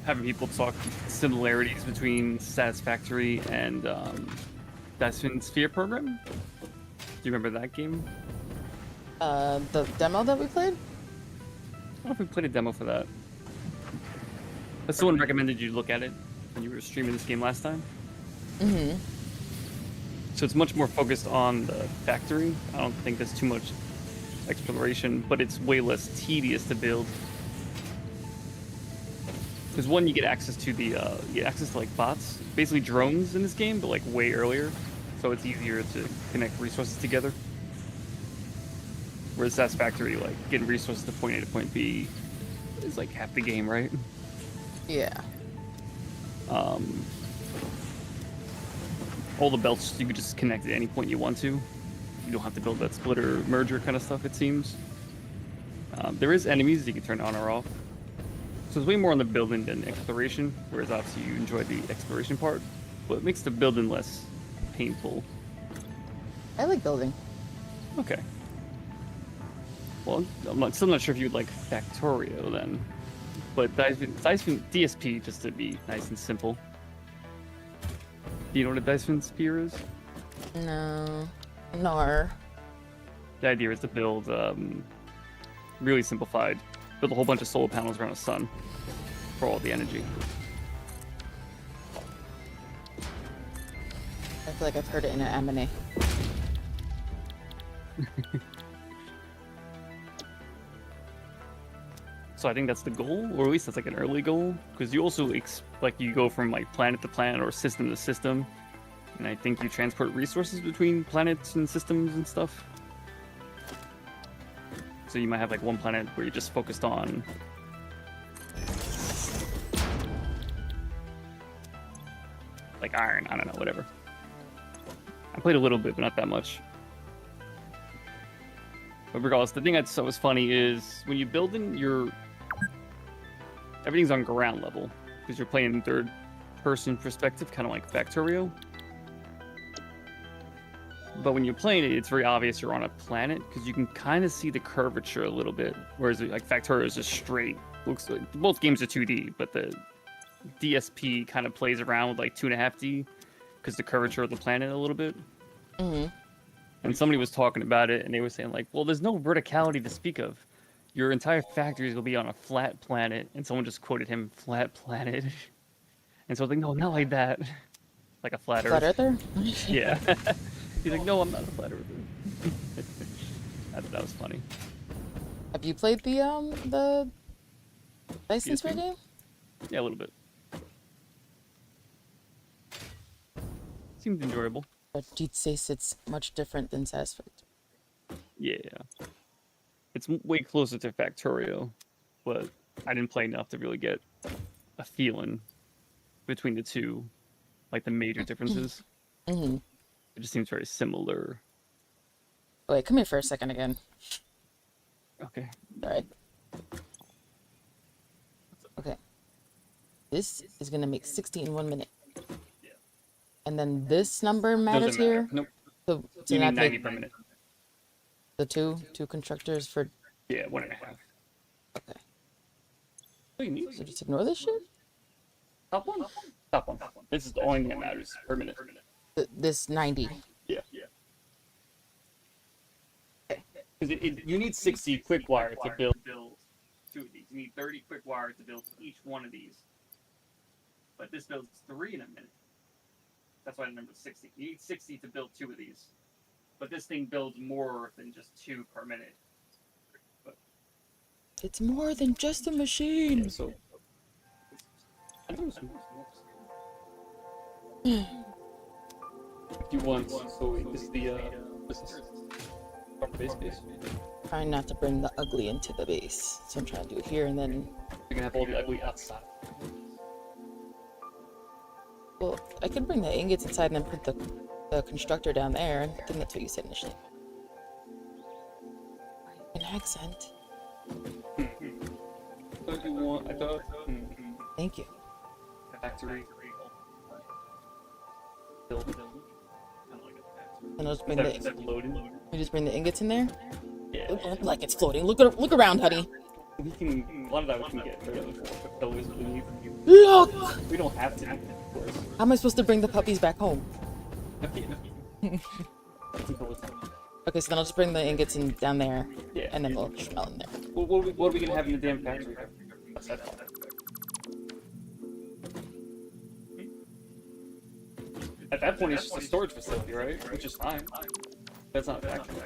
Having people talk similarities between Satisfactory and Dyson Sphere program. Do you remember that game? The demo that we played? I don't know if we played a demo for that. But someone recommended you look at it when you were streaming this game last time. Mm-hmm. So it's much more focused on the factory. I don't think there's too much exploration, but it's way less tedious to build. Because one, you get access to the you get access to like bots, basically drones in this game, but like way earlier, so it's easier to connect resources together. Whereas Satisfactory, like getting resources to point A to point B, is like half the game, right? Yeah. All the belts you could just connect at any point you want to. You don't have to build that splitter merger kind of stuff, it seems. There is enemies you can turn on or off. So it's way more on the building than exploration, whereas obviously you enjoy the exploration part, but it makes the building less painful. I like building. Okay. Well, still not sure if you'd like Factorio then. But DSP, just to be nice and simple. Do you know what a Dyson Spear is? No. Nor. The idea is to build, really simplified, build a whole bunch of solar panels around a sun for all the energy. I feel like I've heard it in an anime. So I think that's the goal, or at least that's like an early goal, because you also like you go from like planet to planet or system to system, and I think you transport resources between planets and systems and stuff. So you might have like one planet where you're just focused on like iron, I don't know, whatever. I played a little bit, but not that much. But regardless, the thing that's always funny is when you build in your everything's on ground level because you're playing in third person perspective, kind of like Factorio. But when you're playing it, it's very obvious you're on a planet because you can kind of see the curvature a little bit. Whereas like Factorio is just straight. Looks like both games are 2D, but the DSP kind of plays around with like 2.5D because the curvature of the planet a little bit. Mm-hmm. And somebody was talking about it, and they were saying like, well, there's no verticality to speak of. Your entire factory is going to be on a flat planet. And someone just quoted him, flat planet. And so I was like, no, not like that. Like a flat Flat earth. earther? Yeah. He's like, no, I'm not a flat earther. That was funny. Have you played the Dyson Sphere PSP? game? Yeah, a little bit. Seemed enjoyable. But you'd say it's much different than Satisfactory. Yeah. It's way closer to Factorio, but I didn't play enough to really get a feeling between the two, like the major differences. Mm-hmm. It just seems very similar. Wait, come here for a second again. Okay. Alright. Okay. This is gonna make 60 in 1 minute. And then this number matters Doesn't matter. here. Nope. So You need not 90 take per minute. the two constructors for. Yeah, 1.5. Okay. Oh, you need So just ignore this shit. top one. Top one. This is the only thing that matters per minute. This 90. Yeah. Because you need 60 quick wire to build 2 of these. You need 30 quick wires to build each one of these. But this builds 3 in a minute. That's why the number's 60. You need 60 to build 2 of these. But this thing builds more than just 2 per minute. It's more than just a machine. so. If you want, so this is the this is our base case. Trying not to bring the ugly into the base. So I'm trying to do it here and then. You're gonna have all the ugly outside. Well, I could bring the ingots inside and then put the constructor down there. I think that's what you said initially. An accent. So do you want? I thought. Thank you. Factory. Build. And I'll just bring Is the. that loading? You just bring the ingots in there. Yeah. It won't like it's floating. Look around, honey. We can. A lot of that we can get rid of. Those we need. Look. We don't have to. Of course. How am I supposed to bring the puppies back home? Okay, so then I'll just bring the ingots in down there, Yeah. and then we'll smell in there. What are we gonna have in the damn factory? At that point, it's just a storage facility, right? Which is fine. That's not a factory.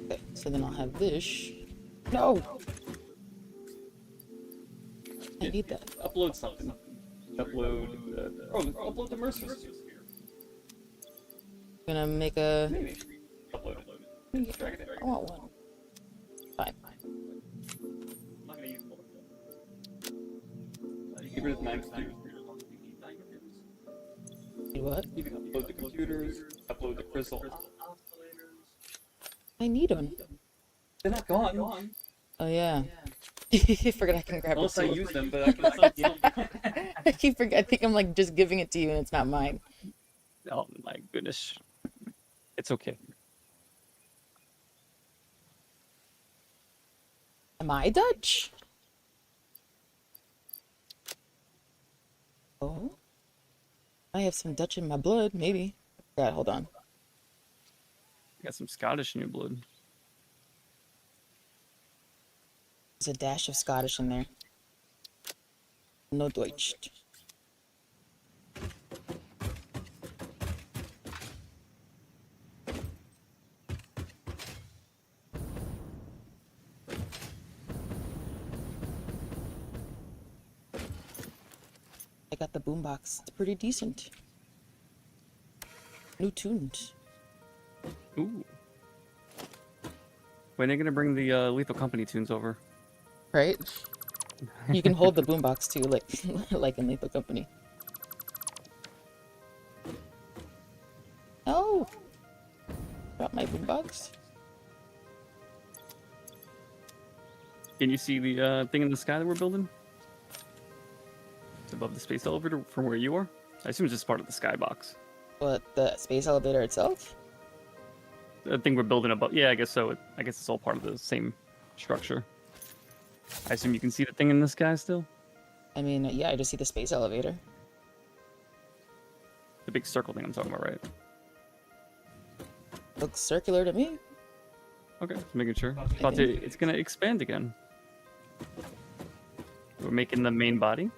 Okay, so then I'll have this No. I need that. Upload something. Upload the Mercers. Gonna make a. Maybe. Upload it. I want one. Fine. I'm not gonna use both. Get rid of 9 computers. Do what? You can upload the computers, upload the crystal. I need one. They're not gone. Oh yeah. I forgot I can grab it Unless I too. use them, but I can still get them. I keep forget. I think I'm like just giving it to you and it's not mine. Oh my goodness. It's okay. Am I Dutch? Oh. I have some Dutch in my blood, maybe. God, hold on. You got some Scottish in your blood. There's a dash of Scottish in there. No Deutsch. I got the boombox. It's pretty decent. New tunes. Ooh. When are they gonna bring the Lethal Company tunes over? Right? You can hold the boombox too, like like in Lethal Company. Oh! Got my boombox. Can you see the thing in the sky that we're building? It's above the space elevator from where you are? I assume it's just part of the skybox. What, the space elevator itself? The thing we're building above. Yeah, I guess so. I guess it's all part of the same structure. I assume you can see the thing in the sky still? I mean, yeah, I just see the space elevator. The big circle thing I'm talking about, right? Looks circular to me. Okay, just making sure. Thought it's gonna expand again. We're making the main body.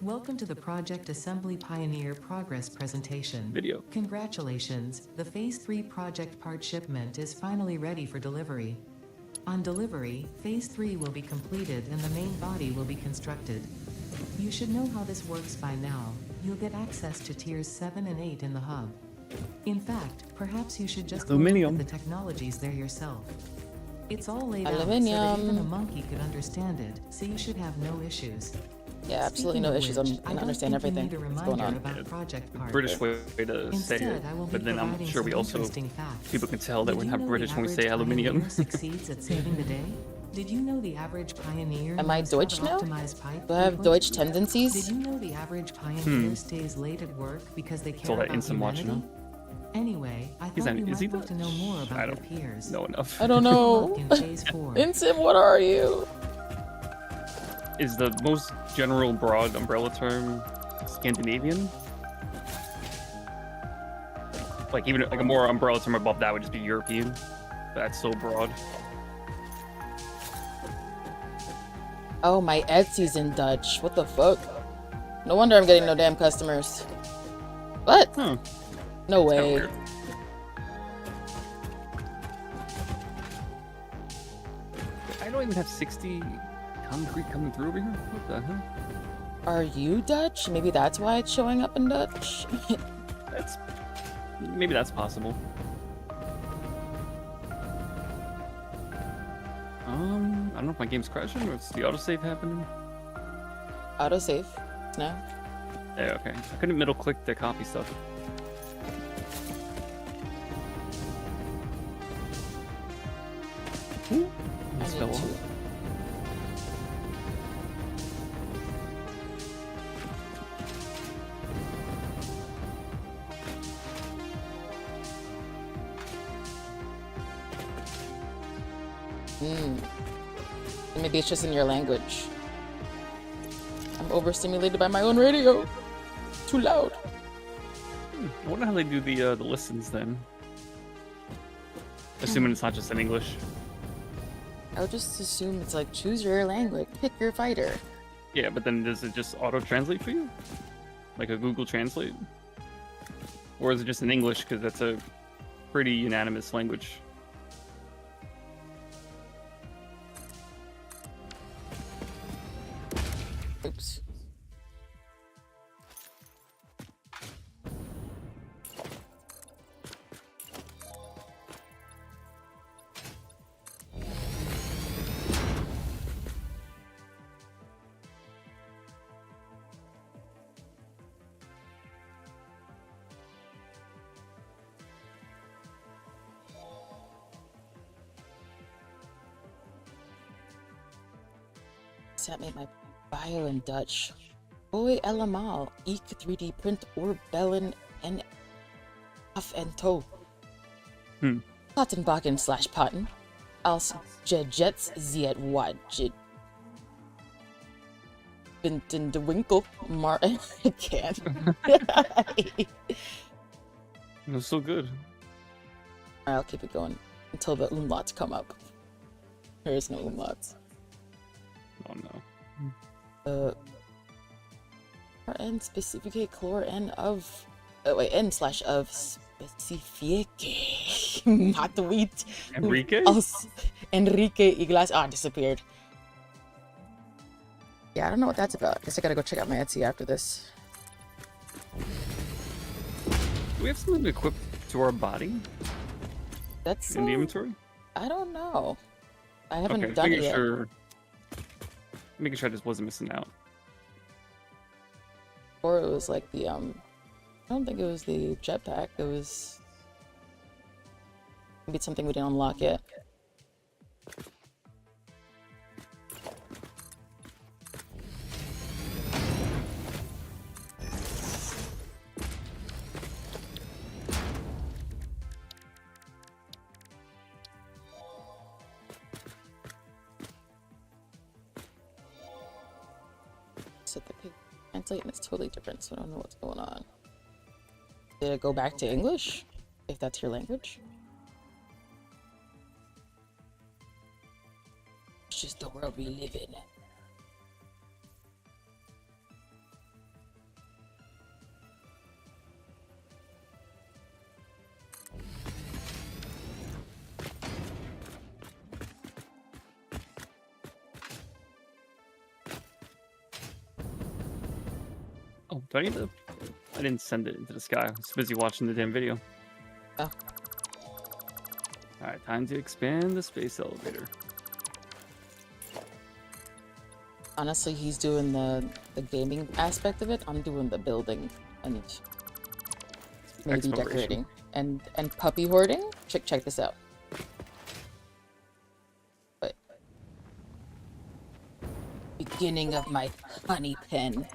Welcome to the Project Assembly Pioneer Progress presentation. Video. Congratulations, the Phase 3 project part shipment is finally ready for delivery. On delivery, Phase 3 will be completed and the main body will be constructed. You should know how this works by now. You'll get access to tiers 7 and 8 in the hub. In fact, perhaps you should just go look Aluminium. at the technologies there yourself. It's all laid out so that Aluminium. even a monkey could understand it, so you should have no issues. Yeah, absolutely no issues. I can understand everything that's going on. British way to say it, but then I'm sure we also people can tell that we're not British when we say aluminium. Succeeds at saving the day? Did you know the average pioneer? Am I knows how to Deutsch now? optimize pipe Do I have throughput? Deutsch Did tendencies? you know the average pioneer stays late at work because they care all that about instant watch, humanity? Anyway, I Is thought that- you is might he want to know more I about your don't peers. know enough. I don't Good know. luck in Phase 4. Ensign, what are you? Is the most general broad umbrella term Scandinavian? Like even like a more umbrella term above that would just be European. That's so broad. Oh, my Etsy's in Dutch. What the fuck? No wonder I'm getting no damn customers. What? Huh. No Kinda way. weird. I don't even have 60 concrete coming through over here. What the hell? Are you Dutch? Maybe that's why it's showing up in Dutch. That's maybe that's possible. I don't know if my game's crashing or it's the autosave happening. Autosave. No. Yeah, okay. I couldn't middle click the copy stuff. Ooh, I this need fell to. off. Maybe it's just in your language. I'm overstimulated by my own radio. Too loud. I wonder how they do the listens then. Assuming it's not just in English. I would just assume it's like choose your language, pick your fighter. Yeah, but then does it just auto translate for you? Like a Google Translate? Or is it just in English because that's a pretty unanimous language. Oops. That made my bio in Dutch. Boy allemaal, ik 3D print oorbellen en af en toe. Pottenbakken / potten. Als je jets ziet wat je bent in de winkel, maar I can't. It's so good. I'll keep it going until the umlauts come up. There is no umlauts. Oh no. N specifieke chlor N of N/of specifieke matuit Enrique? als Enrique Iglesias disappeared. Yeah, I don't know what that's about. Guess I gotta go check out my Etsy after this. Do we have something equipped to our body That's in the inventory? I don't know. I haven't Okay, done it making yet. sure. Making sure I just wasn't missing out. Or it was like the I don't think it was the jetpack. It was maybe it's something we didn't unlock yet. Set the pig translate and it's totally different, so I don't know what's going on. Did it go back to English? If that's your language? It's just the world we live in. Oh, do I need to? I didn't send it into the sky. I was busy watching the damn video. Oh. Alright, time to expand the space elevator. Honestly, he's doing the gaming aspect of it. I'm doing the building and maybe Exploration. decorating and puppy hoarding. Check this out. But beginning of my honey pen.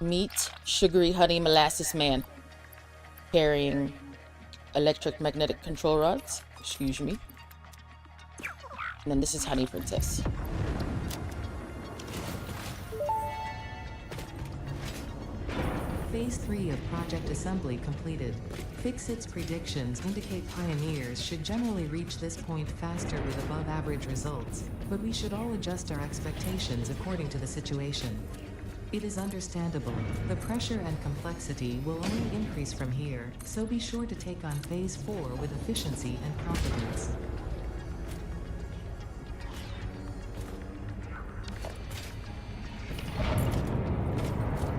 Meet sugary honey molasses man carrying electric magnetic control rods. Excuse me. And then this is Honey Princess. Phase 3 of Project Assembly completed. Fixit's predictions indicate pioneers should generally reach this point faster with above average results, but we should all adjust our expectations according to the situation. It is understandable. The pressure and complexity will only increase from here, so be sure to take on Phase 4 with efficiency and confidence.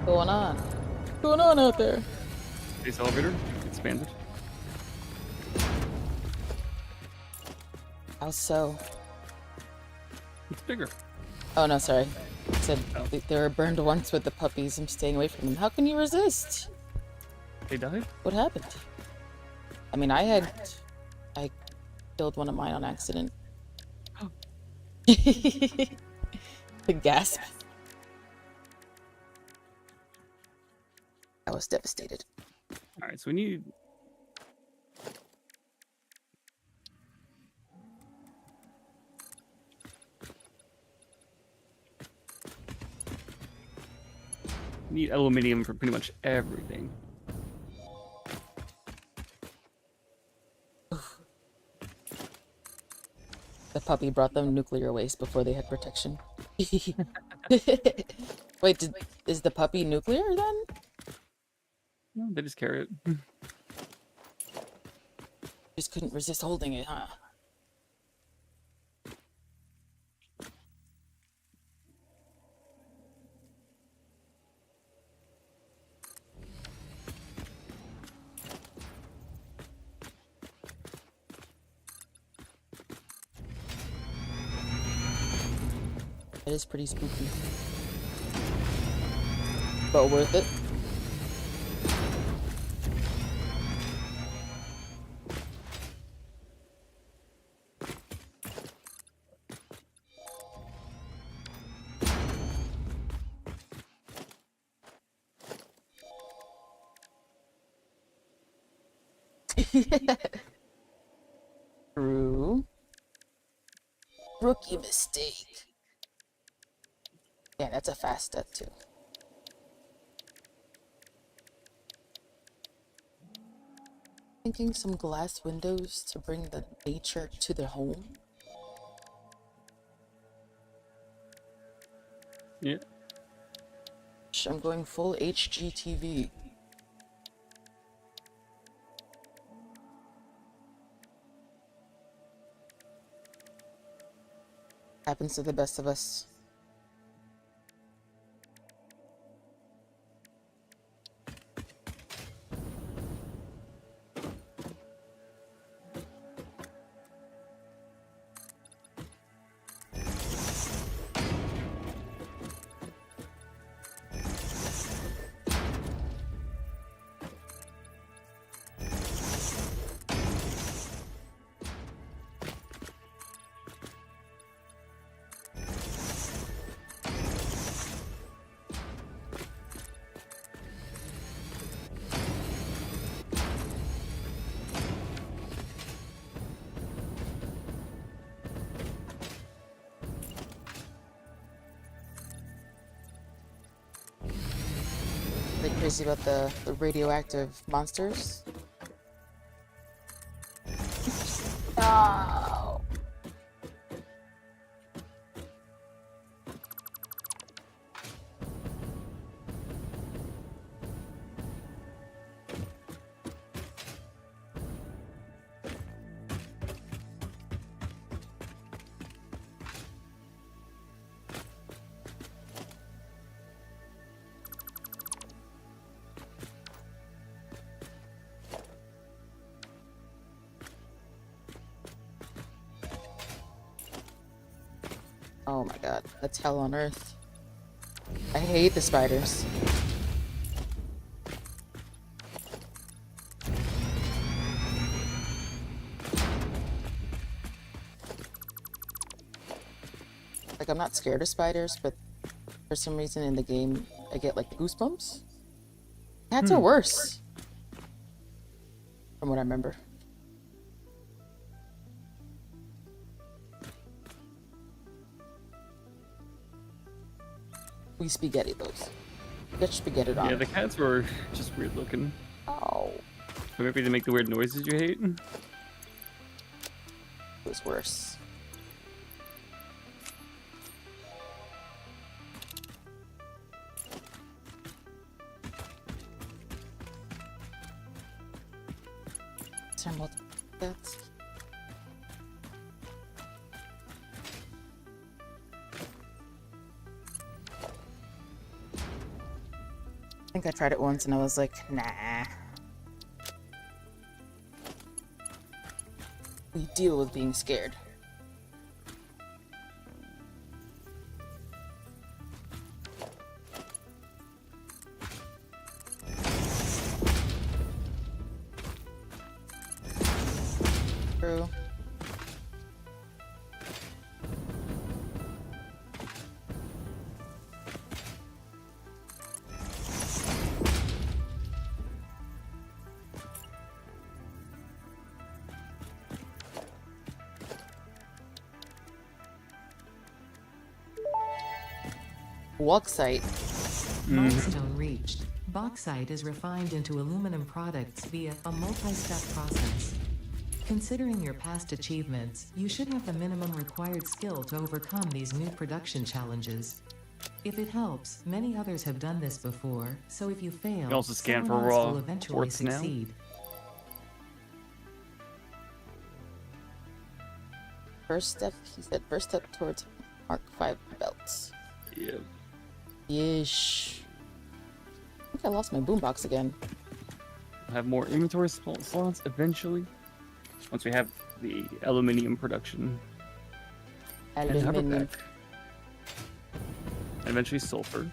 What's going on out there? Space elevator expanded. How so? It's bigger. Oh no, sorry. I said Oh. they were burned once with the puppies. I'm staying away from them. How can you resist? They died? What happened? I mean, I killed one of mine on accident. The gasp. I was devastated. Alright, so we need. We need aluminium for pretty much everything. The puppy brought them nuclear waste before they had protection. Wait, is the puppy nuclear then? No, they just carry it. Just couldn't resist holding it, huh? It is pretty spooky. But worth it. True. Rookie mistake. Yeah, that's a fast step too. Thinking some glass windows to bring the nature to their home. Yeah. I'm going full HGTV. Happens to the best of us. They crazy about the radioactive monsters. No. Oh my god, that's hell on earth. I hate the spiders. Like, I'm not scared of spiders, but for some reason in the game, I get like goosebumps. Cats are worse. From what I remember. We spaghetti those. Get spaghetti on. Yeah, the cats were just weird looking. Oh, Or maybe they make the weird noises you hate. it was worse. Is there multiple cats? I think I tried it once and I was like, nah. We deal with being scared. True. Bauxite. Milestone reached. Bauxite is refined into aluminum products via a multi-step process. Considering your past achievements, you should have the minimum required skill to overcome these new production challenges. If it helps, many others have done this before, so if you fail, You also scan someone for else raw will eventually quartz now. succeed. First step, he said, first step towards Mark 5 belts. Yeah. Yeesh. I think I lost my boombox again. We'll have more inventory slots eventually. Once we have the aluminium production. And Aluminium. hoverback. And eventually sulfur.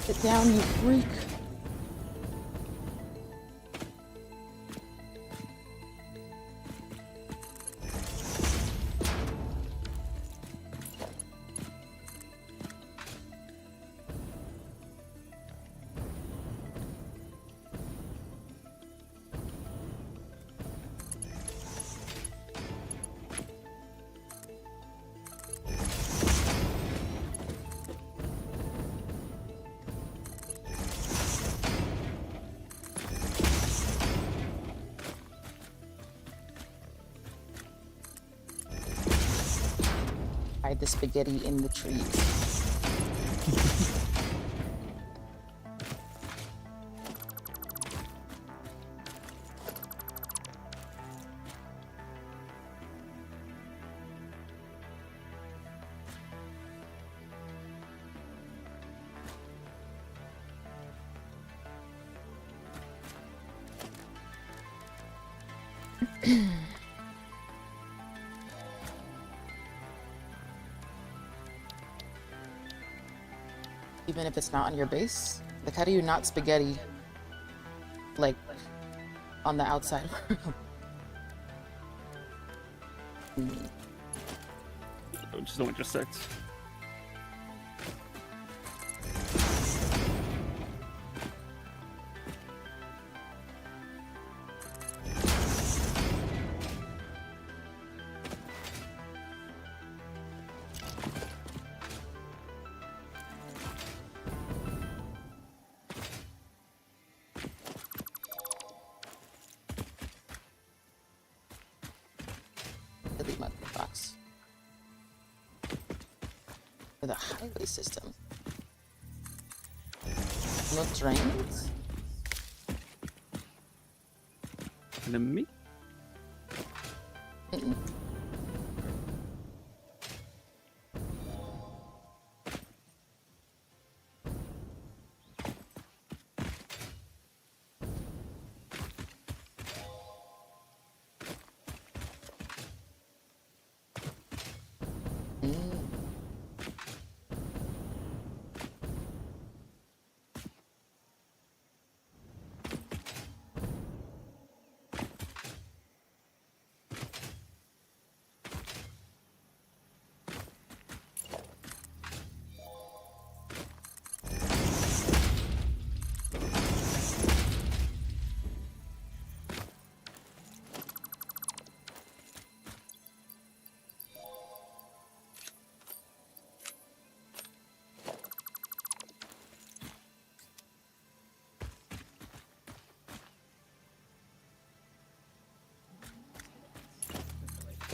Sit down, you freak. Hide the spaghetti in the trees. Even if it's not on your base? Like, how do you not spaghetti, like, on the outside? Just don't intersect. Delete my box. For the highway system. No trains? Enemy? Mm-mm.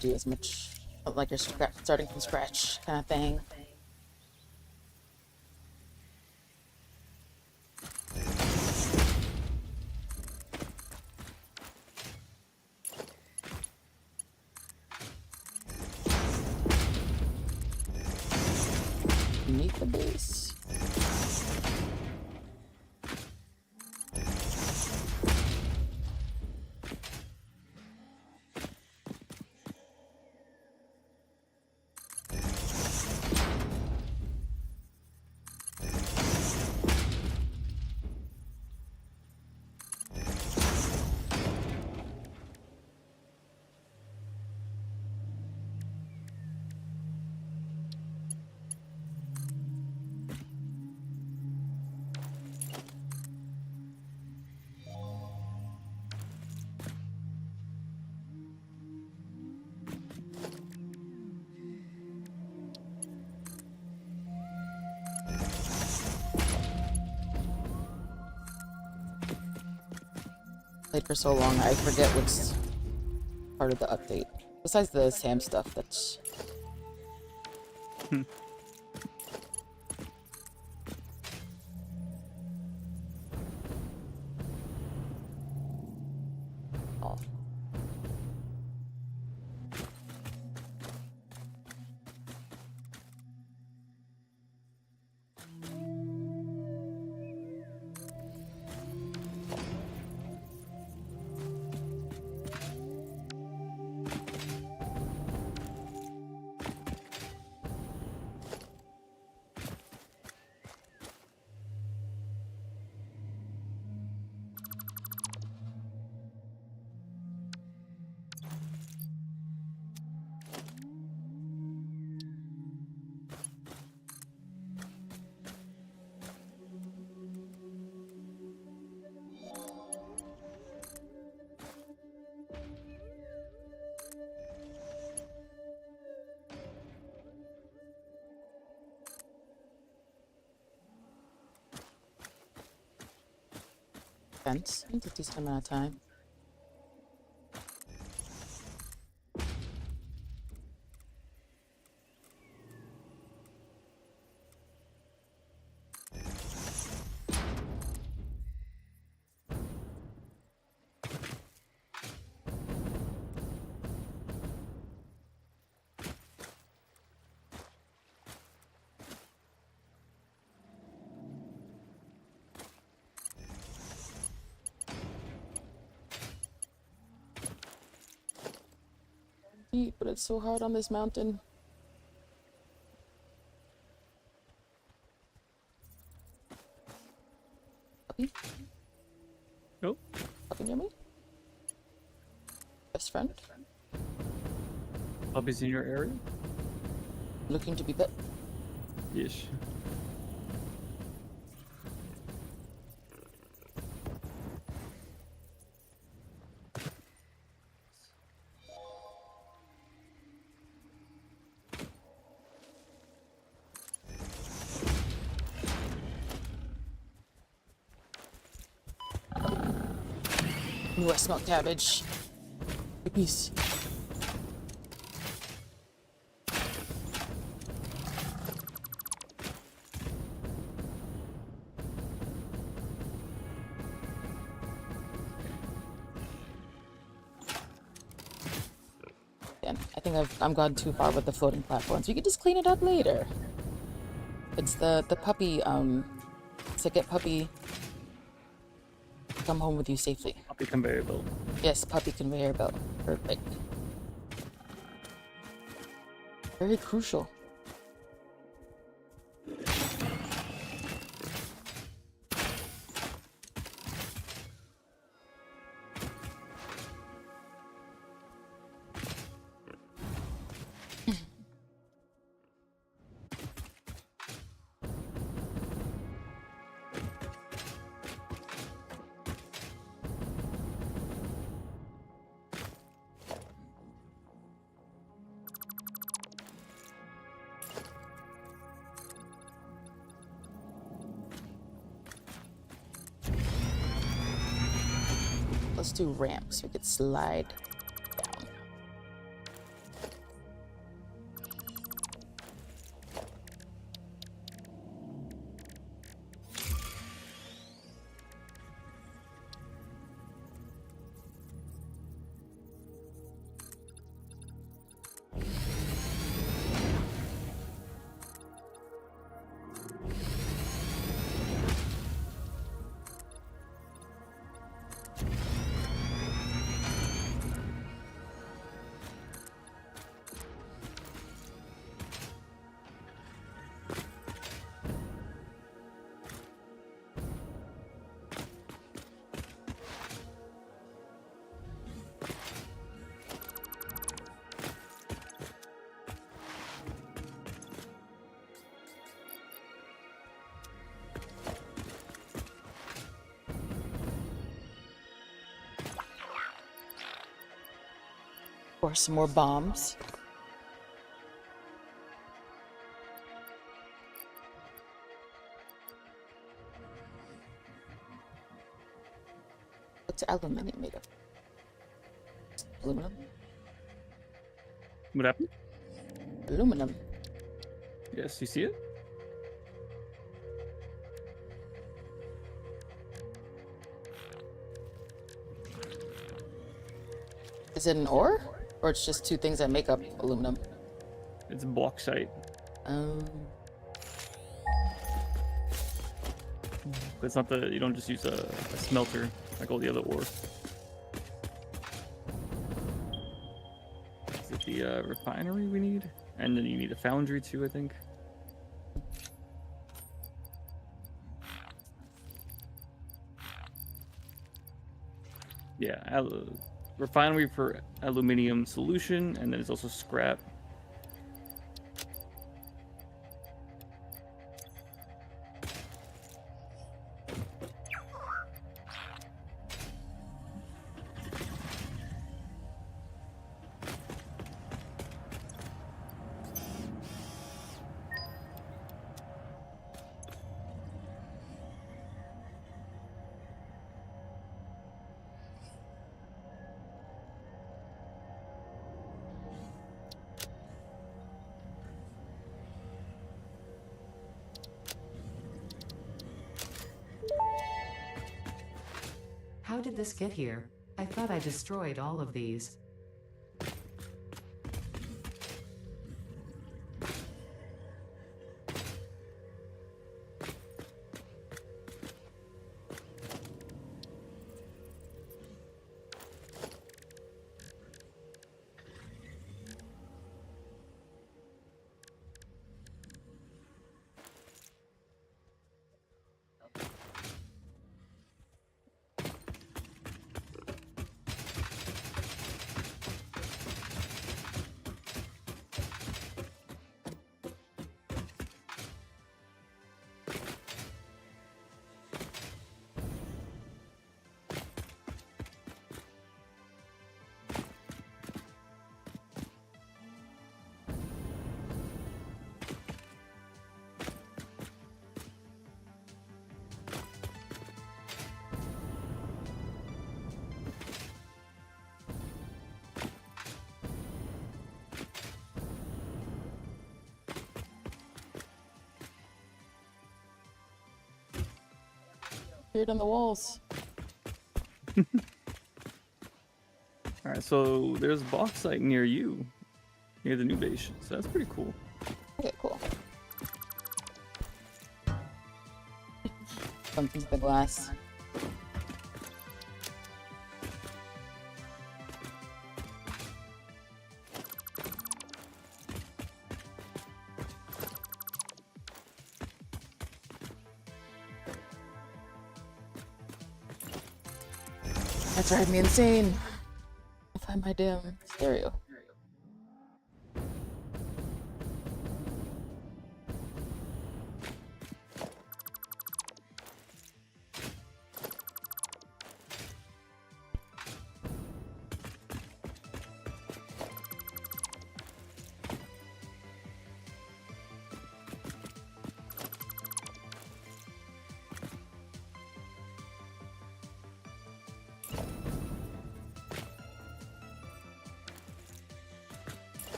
Do as much like you're starting from scratch kind of thing. Meet the base. Played for so long, I forget what's part of the update. Besides the Sam stuff, that's... all. Fence. I think a decent amount of time. But it's so hard on this mountain. Puppy? Nope. Puppy near me? Best friend? Puppies in your area? Looking to be pet? Yes. Ooh, I smell cabbage. Peace. Yeah, I think I'm gone too far with the floating platforms. We could just clean it up later. It's the puppy, to get puppy to come home with you safely. Puppy conveyor belt. Yes, puppy conveyor belt. Perfect. Very crucial. Let's do ramps. We could slide down. Or some more bombs. What's aluminium made of? Aluminum? What happened? Aluminum. Yes, you see it? Is it an ore? Or it's just two things that make up aluminum? It's bauxite. But it's not the. You don't just use a smelter like all the other ore. Is it the refinery we need? And then you need a foundry too, I think. Yeah, refinery for aluminium solution, and then there's also scrap. How did this get here? I thought I destroyed all of these. Appeared on the walls. Alright, so there's bauxite near you, near the new base, so that's pretty cool. Okay, cool. Bump into the glass. That drives me insane. I'll find my damn stereo.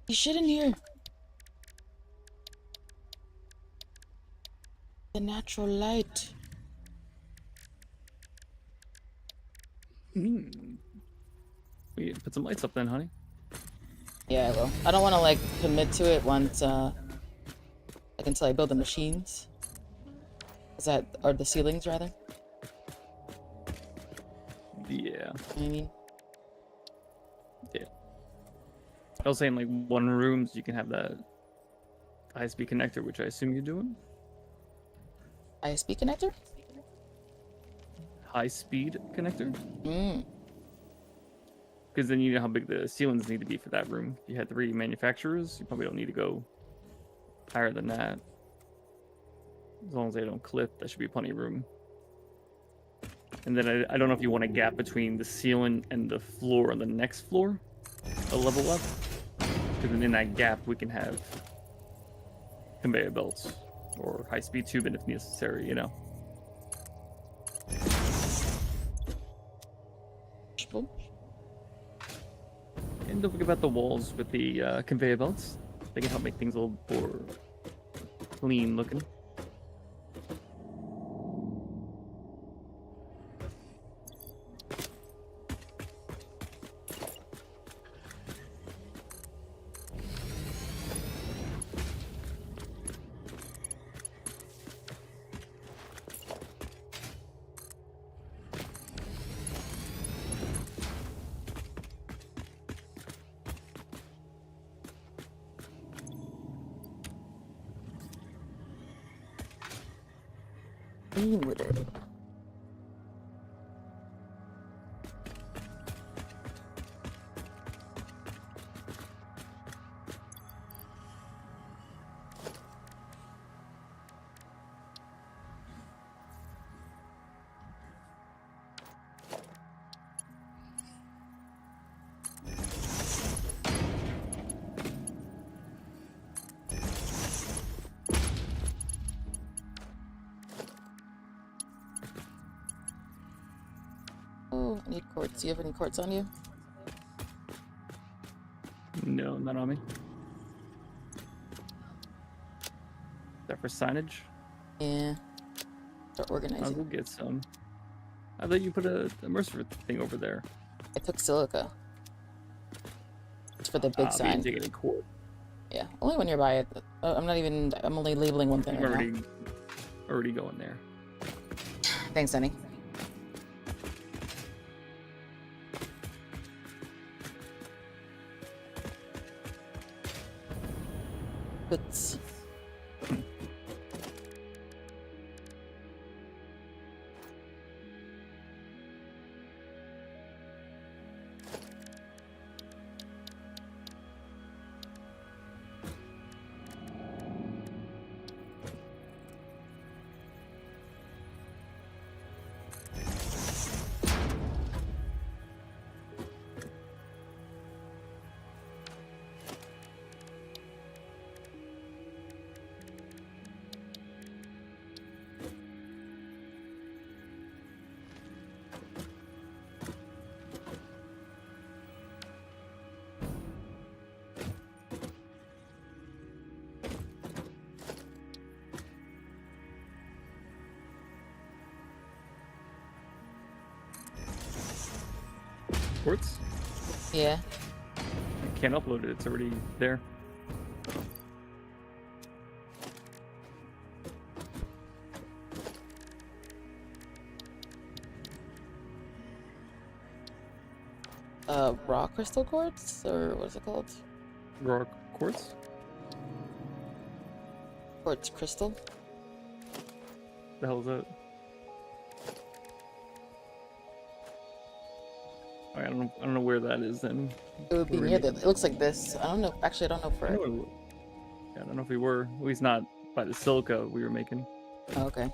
You shit in here. The natural light. We put some lights up then, honey. Yeah, I will. I don't want to like commit to it once like until I build the machines. Is that or the ceilings rather? Yeah. You know what I mean, Yeah. I was saying like one room so you can have that high-speed connector, which I assume you're doing. ISP connector. High-speed connector. Mm. Because then you know how big the ceilings need to be for that room. If you had 3 manufacturers, you probably don't need to go higher than that. As long as they don't clip, that should be plenty of room. And then I don't know if you want a gap between the ceiling and the floor on the next floor, a level up. Because then in that gap, we can have conveyor belts or high-speed tubing if necessary, you know. And don't forget about the walls with the conveyor belts. They can help make things a little more clean looking. Clean with it. Oh, I need quartz. Do you have any quartz on you? No, not on me. Is that for signage? Yeah. Start I'll organizing. go get some. I thought you put a immersive thing over there. I took silica. It's for the big But you sign. didn't take any cord. Yeah, only when you're by it. I'm not even. I'm only labeling one thing I'm right now. already going there. Thanks, Sunny. Goods. Quartz? Yeah. I can't upload it. It's already there. Raw crystal quartz, or what is it called? Raw quartz? Quartz crystal. The hell is that? I don't know where that is then. It would be We're near in- the. It looks like this. I don't know. Actually, I don't know for I it. don't know, yeah, I don't know if we were. At least not by the silica we were making. Oh, okay.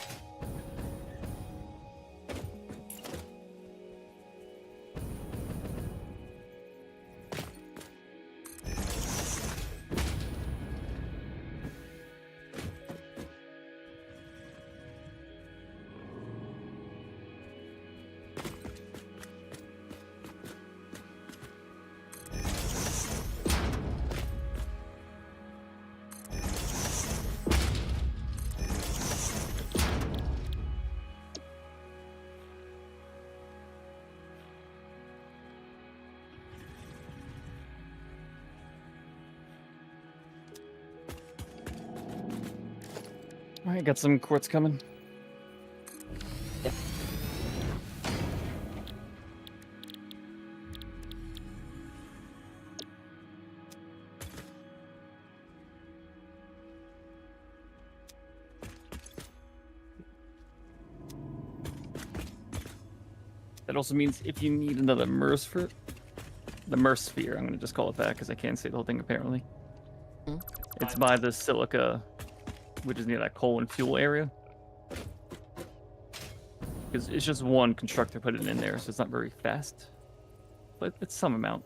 Alright, got some quartz coming. That also means if you need another Mersphere, the Mersphere, I'm gonna just call it that because I can't say the whole thing apparently. Hmm. It's by the Silica, which is near that coal and fuel area. Because it's just one constructor put it in there, so it's not very fast. But it's some amount.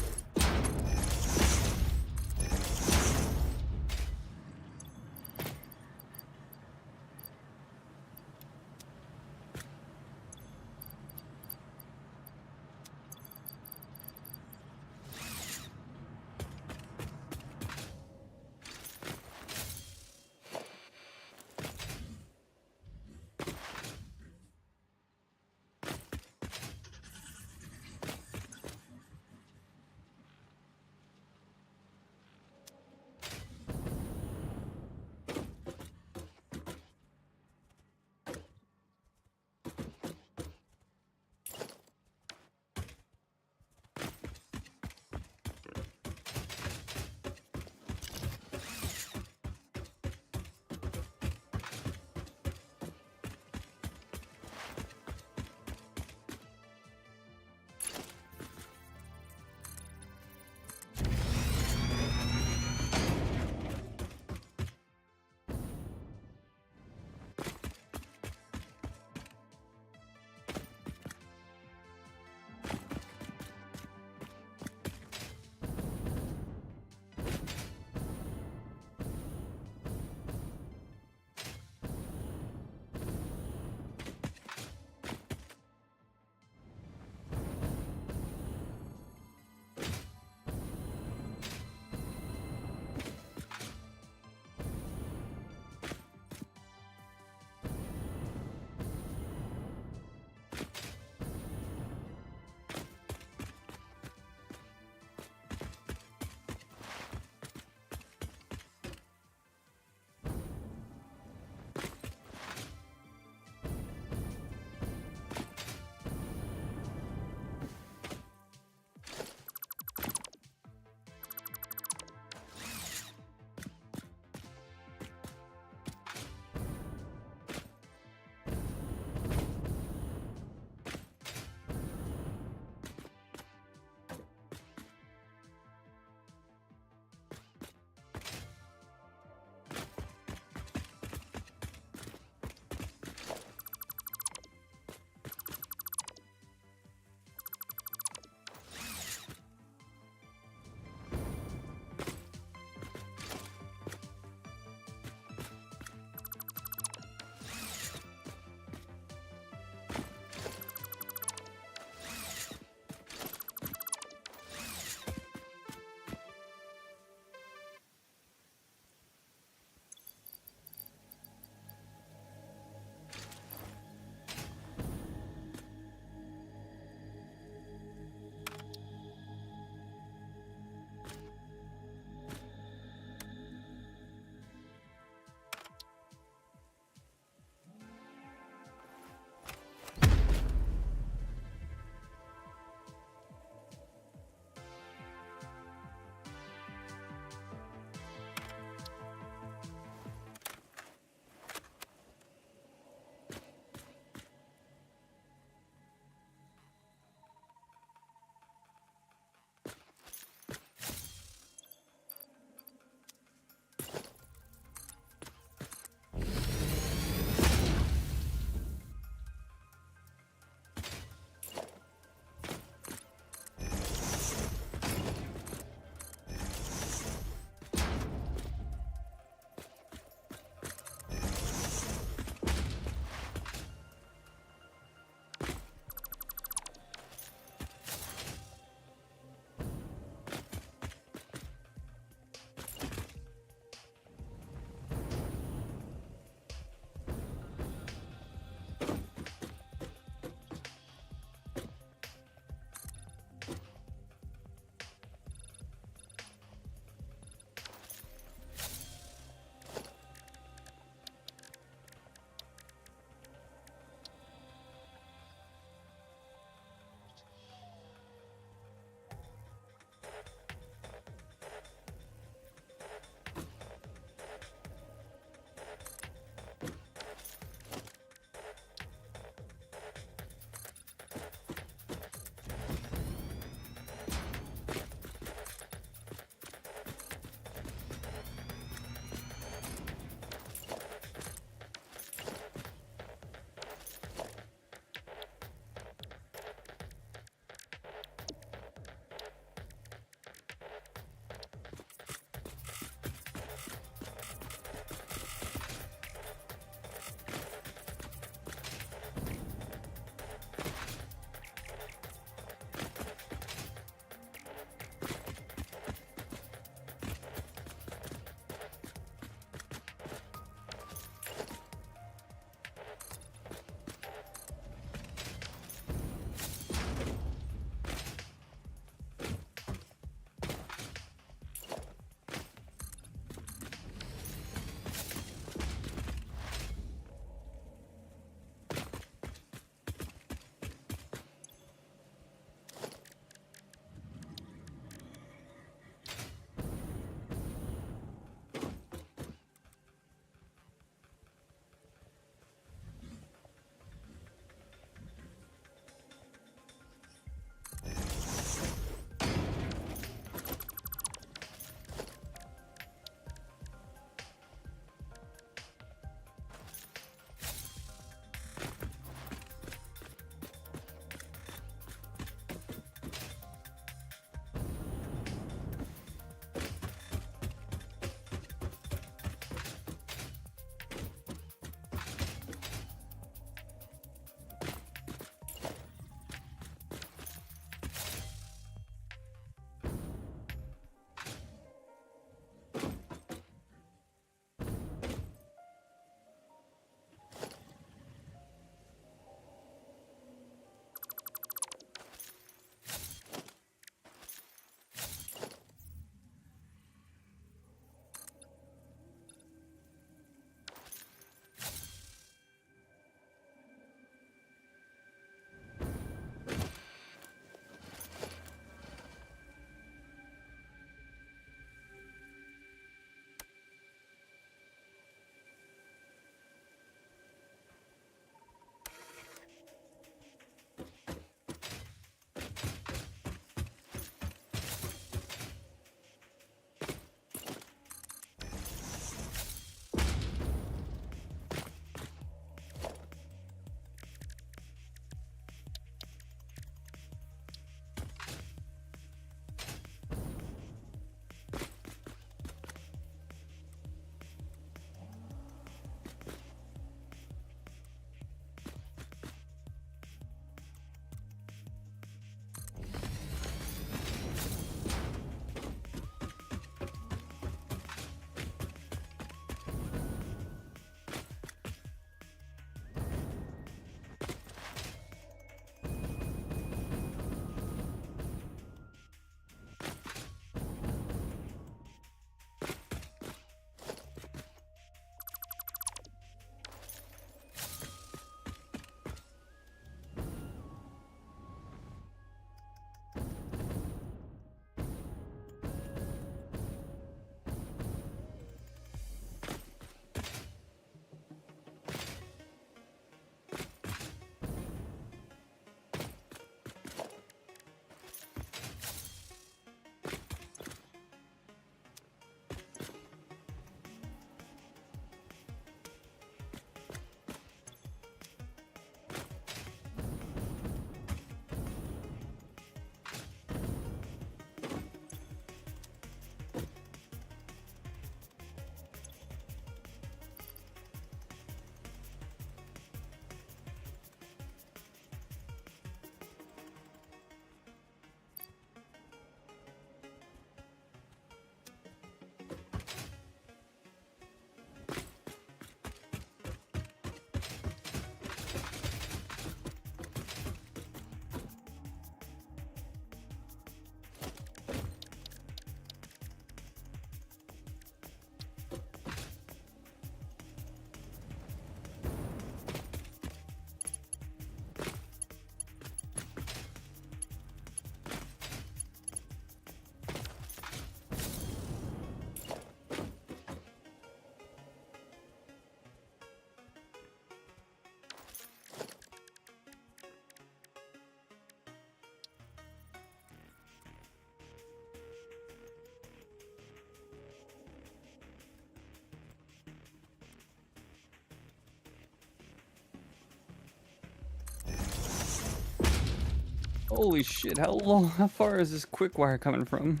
Holy shit! How far is this quick wire coming from?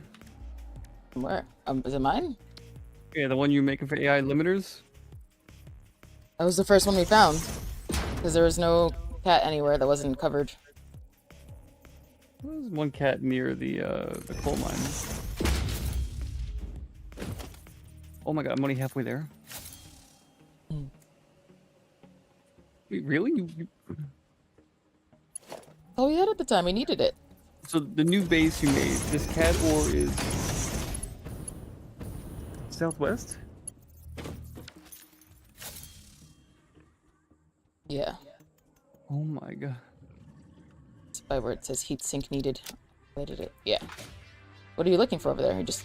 Where? Is it mine? Yeah, the one you're making for AI limiters. That was the first one we found. Because there was no cat anywhere that wasn't covered. There's one cat near the coal mine. Oh my god, I'm only halfway there. Wait, really? Oh, we had it at the time. We needed it. So the new base you made, this cat ore is southwest? Yeah. Oh my god. It's by where it says heat sink needed. Where did it? Yeah. What are you looking for over there? You just...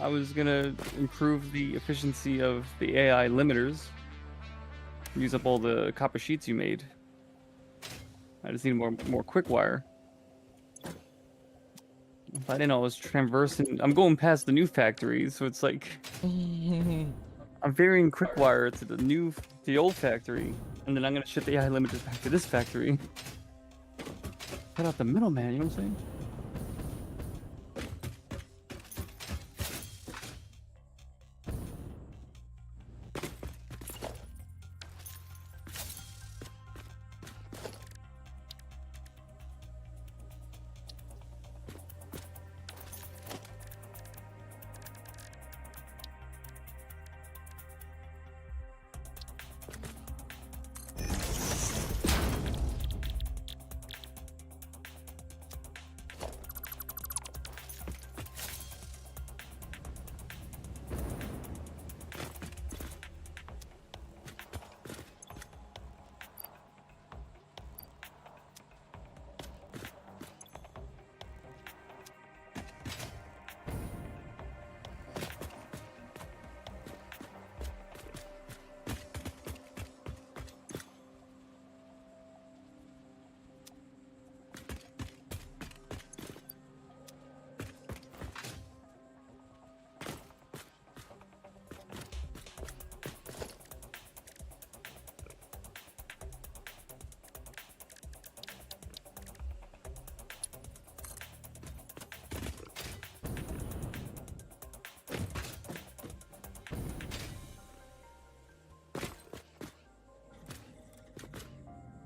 I was gonna improve the efficiency of the AI limiters. Use up all the copper sheets you made. I just need more quick wire. If I didn't know I was traversing. I'm going past the new factory, so it's like I'm varying quick wire to the old factory, and then I'm gonna ship the AI limiters back to this factory. Cut out the middleman, you know what I'm saying?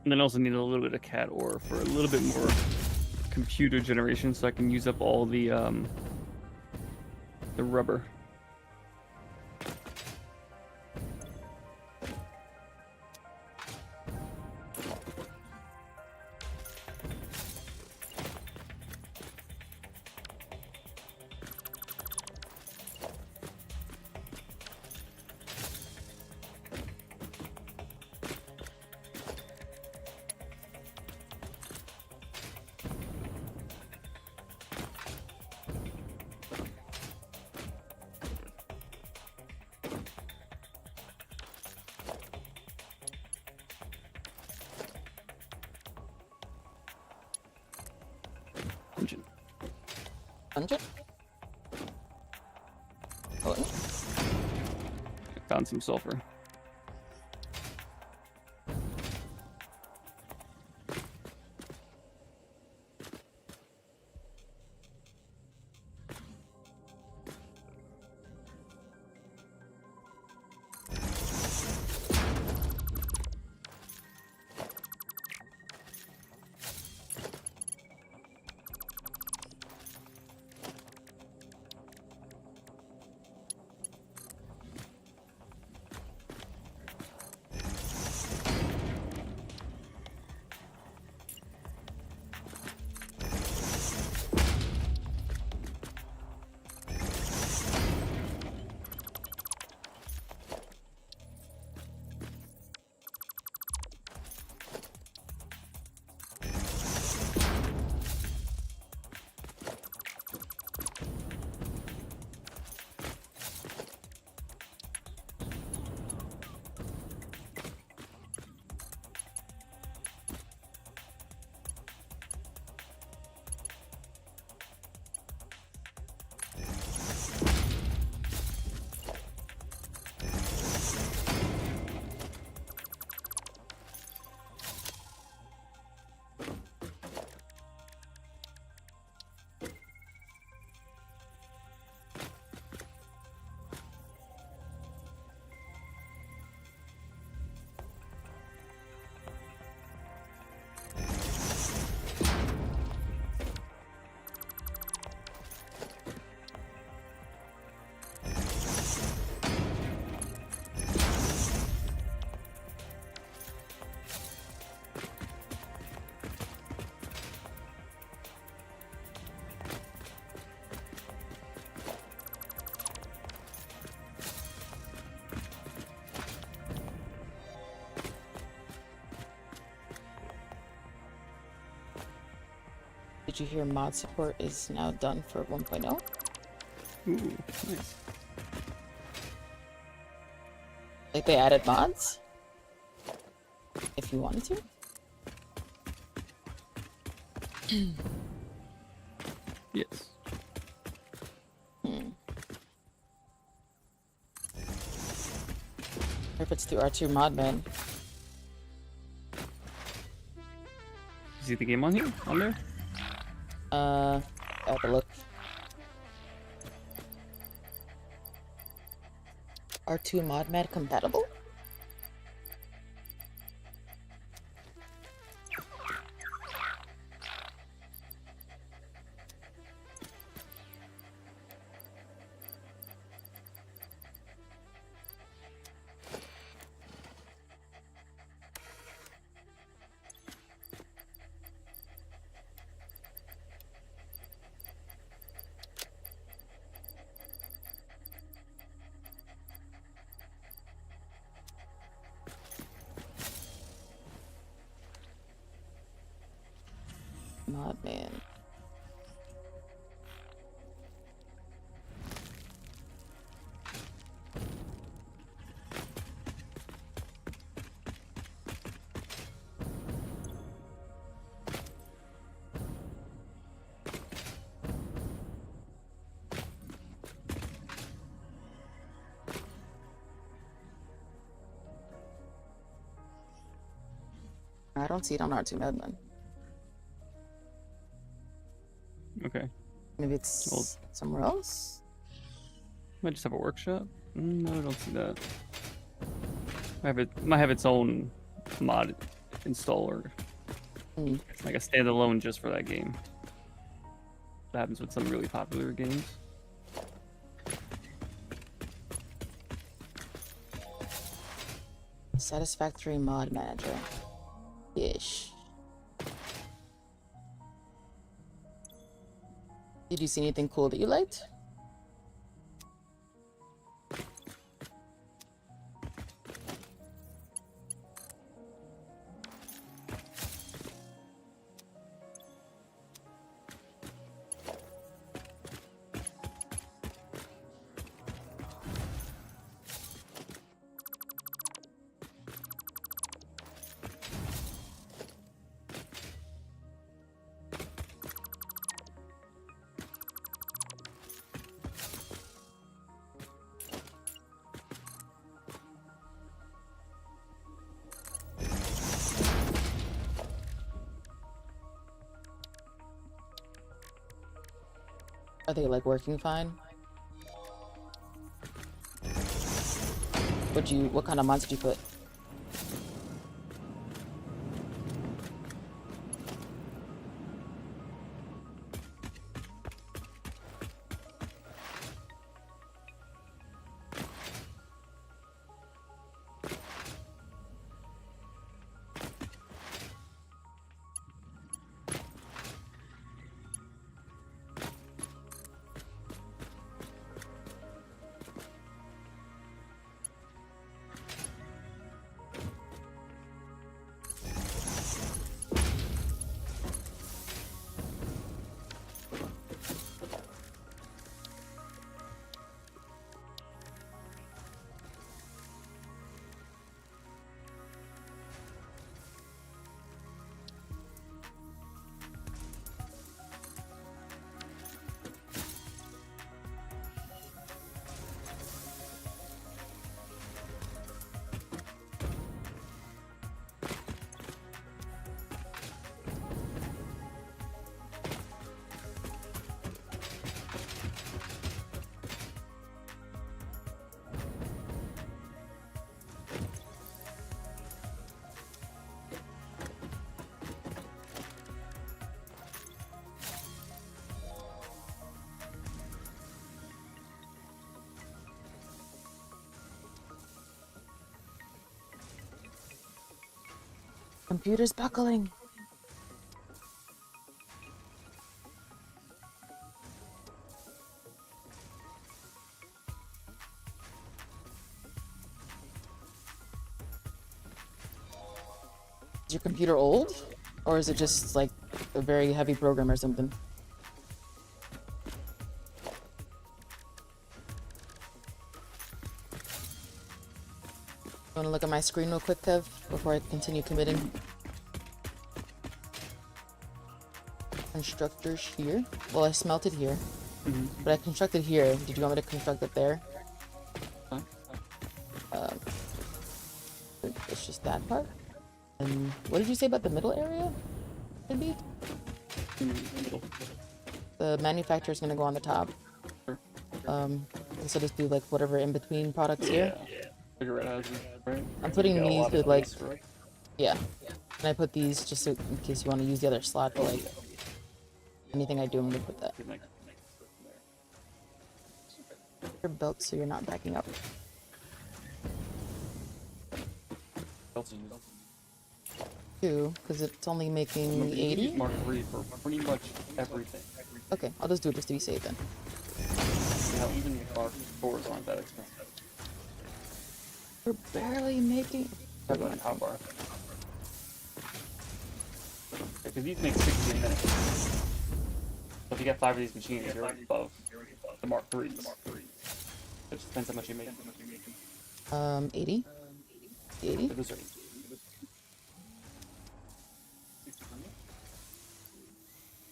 And then also need a little bit of cat ore for a little bit more computer generation, so I can use up all the rubber. Engine. 100? Oh, Found some sulfur. Did you hear mod support is now done for 1.0? Ooh, nice. Like they added mods? If you wanted to? Yes. If it's through R2 mod, man. You see the game on here? On there? I have to look. R2 mod compatible? Mod man. I don't see it on R2 mod, man. Okay. Maybe it's Well- somewhere else? Might just have a workshop. No, I don't see that. Might have its own mod installer. Hmm. It's like a standalone just for that game. That happens with some really popular games. Satisfactory mod manager. Ish. Did you see anything cool that you liked? Are they like working fine? What kind of mods did you put? Computer's buckling. Is your computer old? Or is it just like a very heavy program or something? Want to look at my screen real quick, Kev, before I continue committing? Constructors here. Well, I smelted here, but I constructed here. Did you want me to construct it there? It's just that part. And what did you say about the middle area? Could be. The manufacturer is gonna go on the top. So just do like whatever in between products here. Figure it out, right? I'm putting Got a these lot of with like, space, right? yeah. And I put these just so, in case you want to use the other slot for like anything I do. I'm gonna put that. Your belt so you're not backing up. Two, because it's only making 80. Mark 3 for pretty much everything. Okay, I'll just do it just to be safe then. Now even Mark 4s aren't that expensive. We're barely making. Talking about how bar. Because these make 60 a minute. So if you get 5 of these machines, you're above the Mark 3s. It just depends how much you make. 80. 80. But those are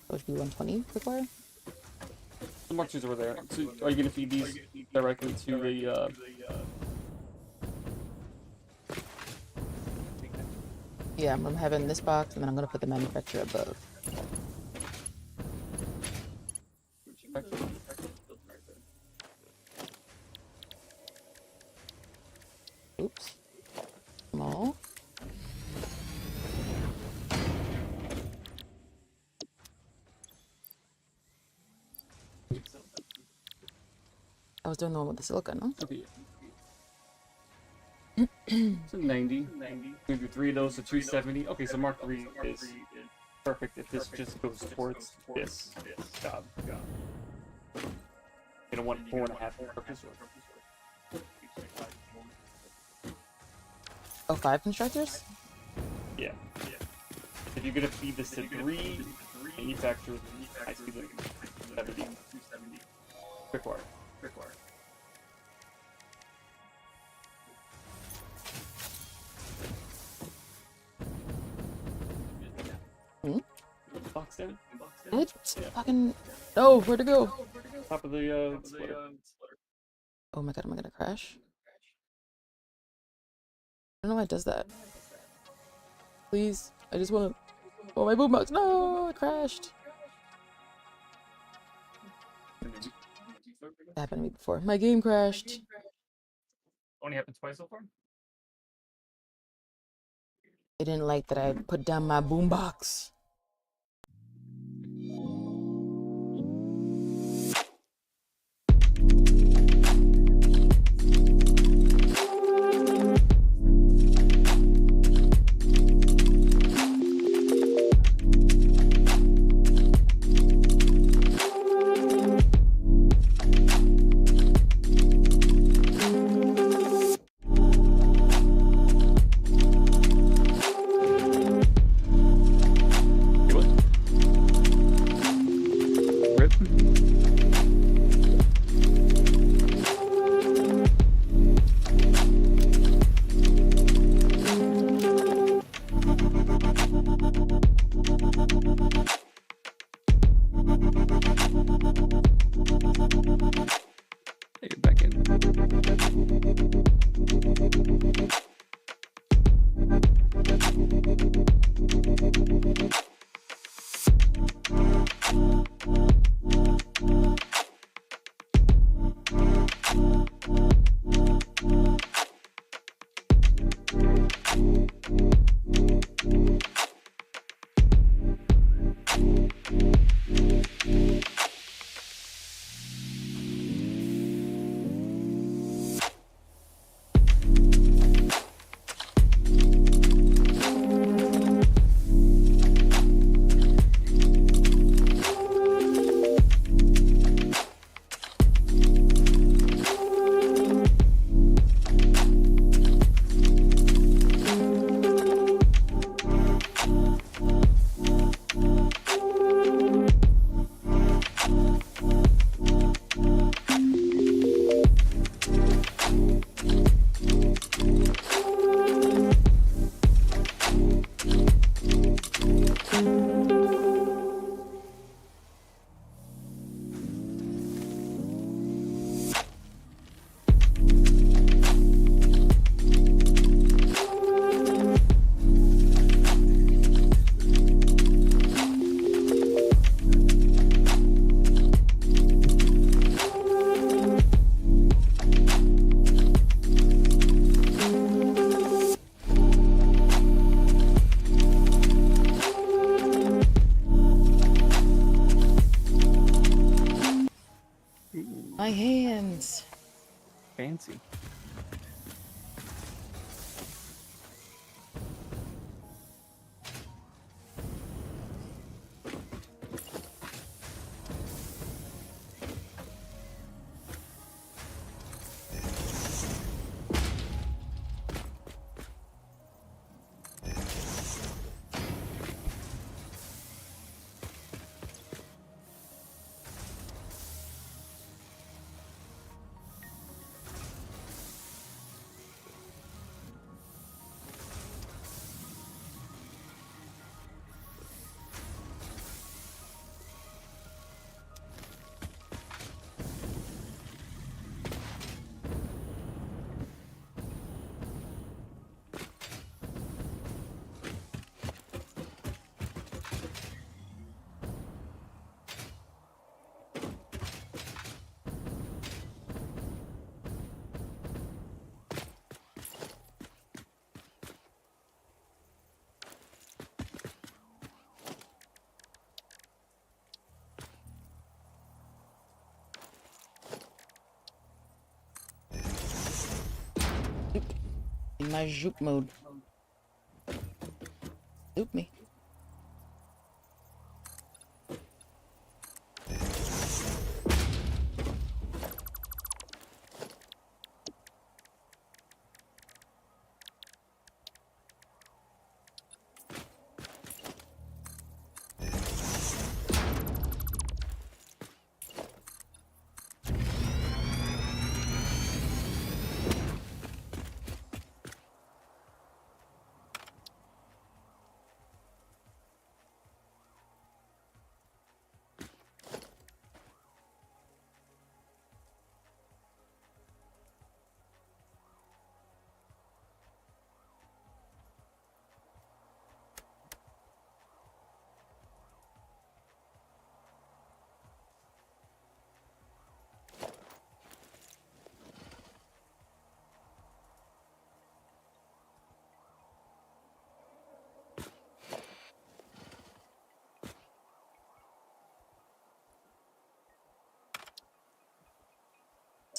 That would be 120 require. the Mark 2s over there. So are you going to feed these directly to the Yeah, I'm having this box and then I'm gonna put the manufacturer above. Oops. Small. I was doing the one with the silicone, no? Okay. So 90. We do 3 of those, so 270. Okay, so Mark 3 is perfect if this just goes towards this job. You don't want 4.5 purpose. Oh, 5 constructors? Yeah. If you're gonna feed this to 3 manufacturers, high speed limit 70. Required. Box down. What? Fucking. No, where'd it go? Top of the splitter. Oh my god, am I gonna crash? I don't know why it does that. Please, I just wanna. Oh, my boombox! No, it crashed. That happened to me before. My game crashed. Only happened twice so far? They didn't like that I put down my boombox. fancy. In my juke mode. Loop me.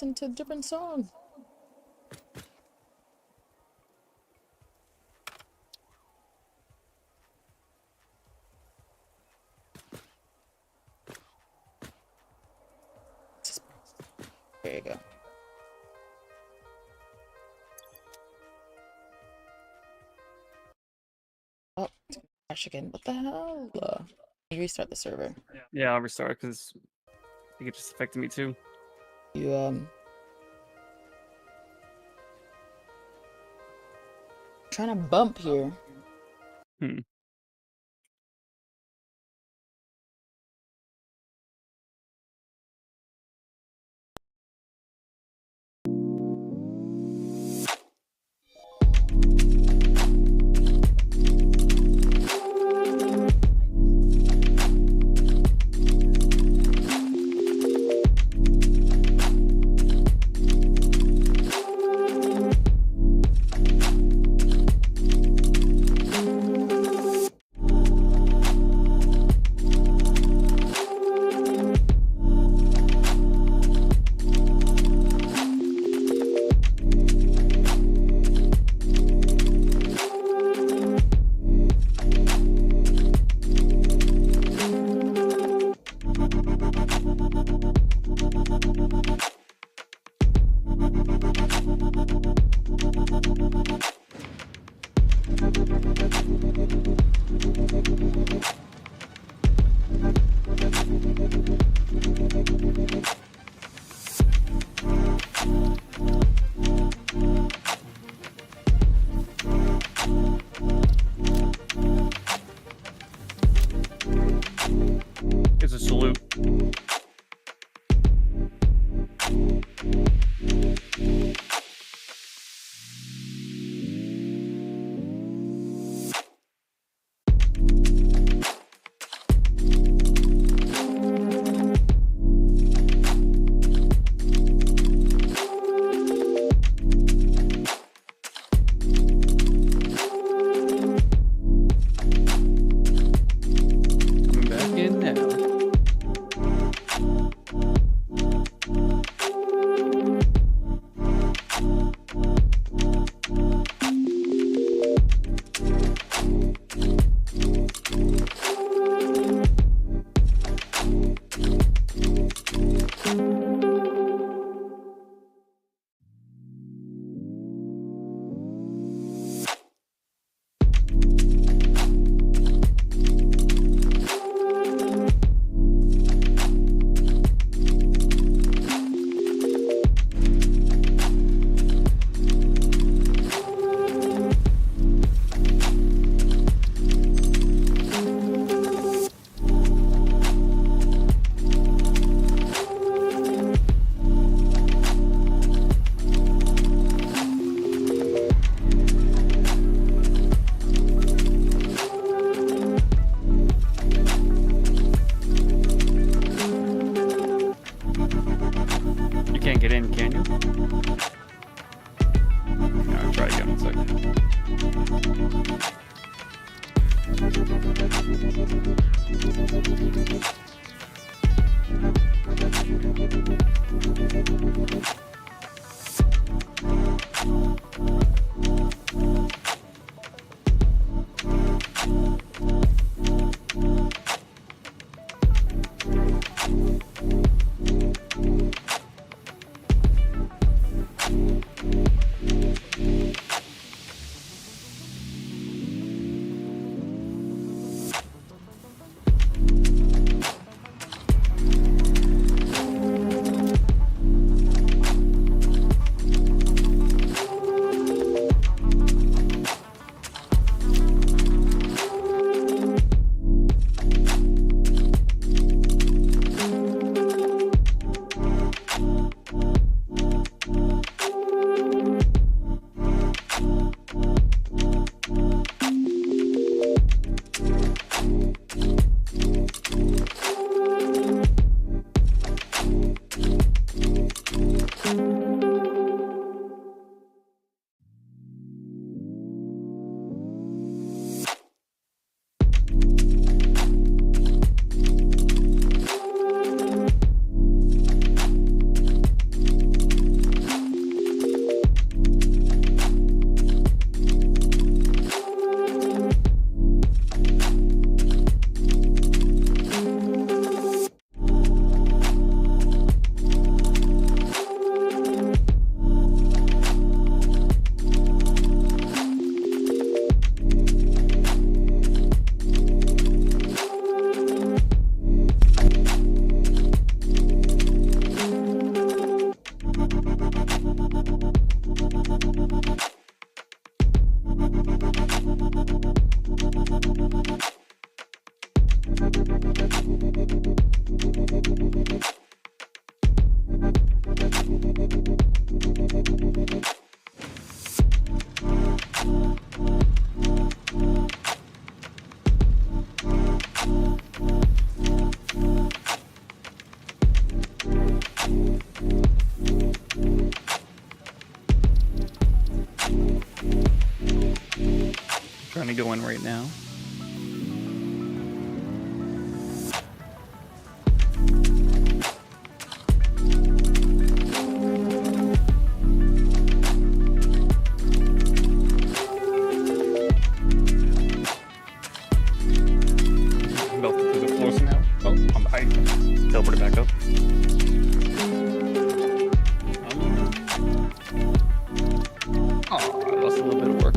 Listen to a different song. There you go. Oh, it's gonna crash again. What the hell? You restart the server. Yeah, I'll restart because I think it just affected me too. You trying to bump here. Hmm. Trying to go in right now. About to the floor somehow. Oh, I'm behind. Teleport it back up. Oh, I lost a little bit of work.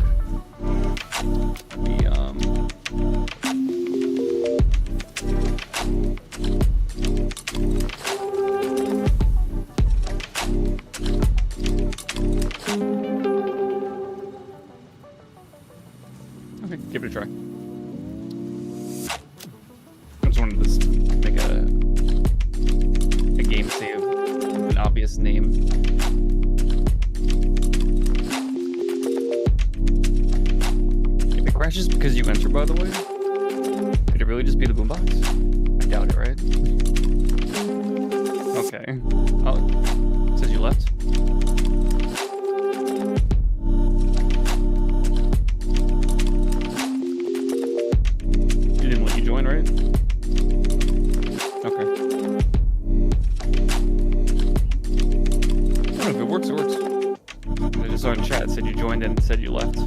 Okay, give it a try. I just wanted to make a game save with an obvious name. If it crashes because you enter, by the way, could it really just be the boombox? I doubt it, right? Okay. Oh, it says you left. Join, right? Okay. I don't know if it works, it works. I just saw in chat, it said you joined and it said you left.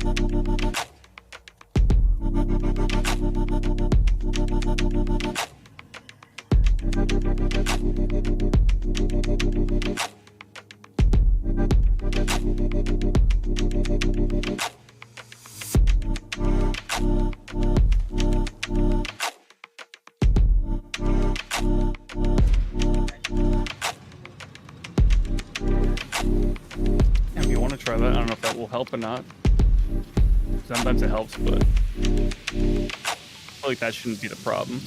If you want to try that, I don't know if that will help or not. Sometimes it helps, but I feel like that shouldn't be the problem.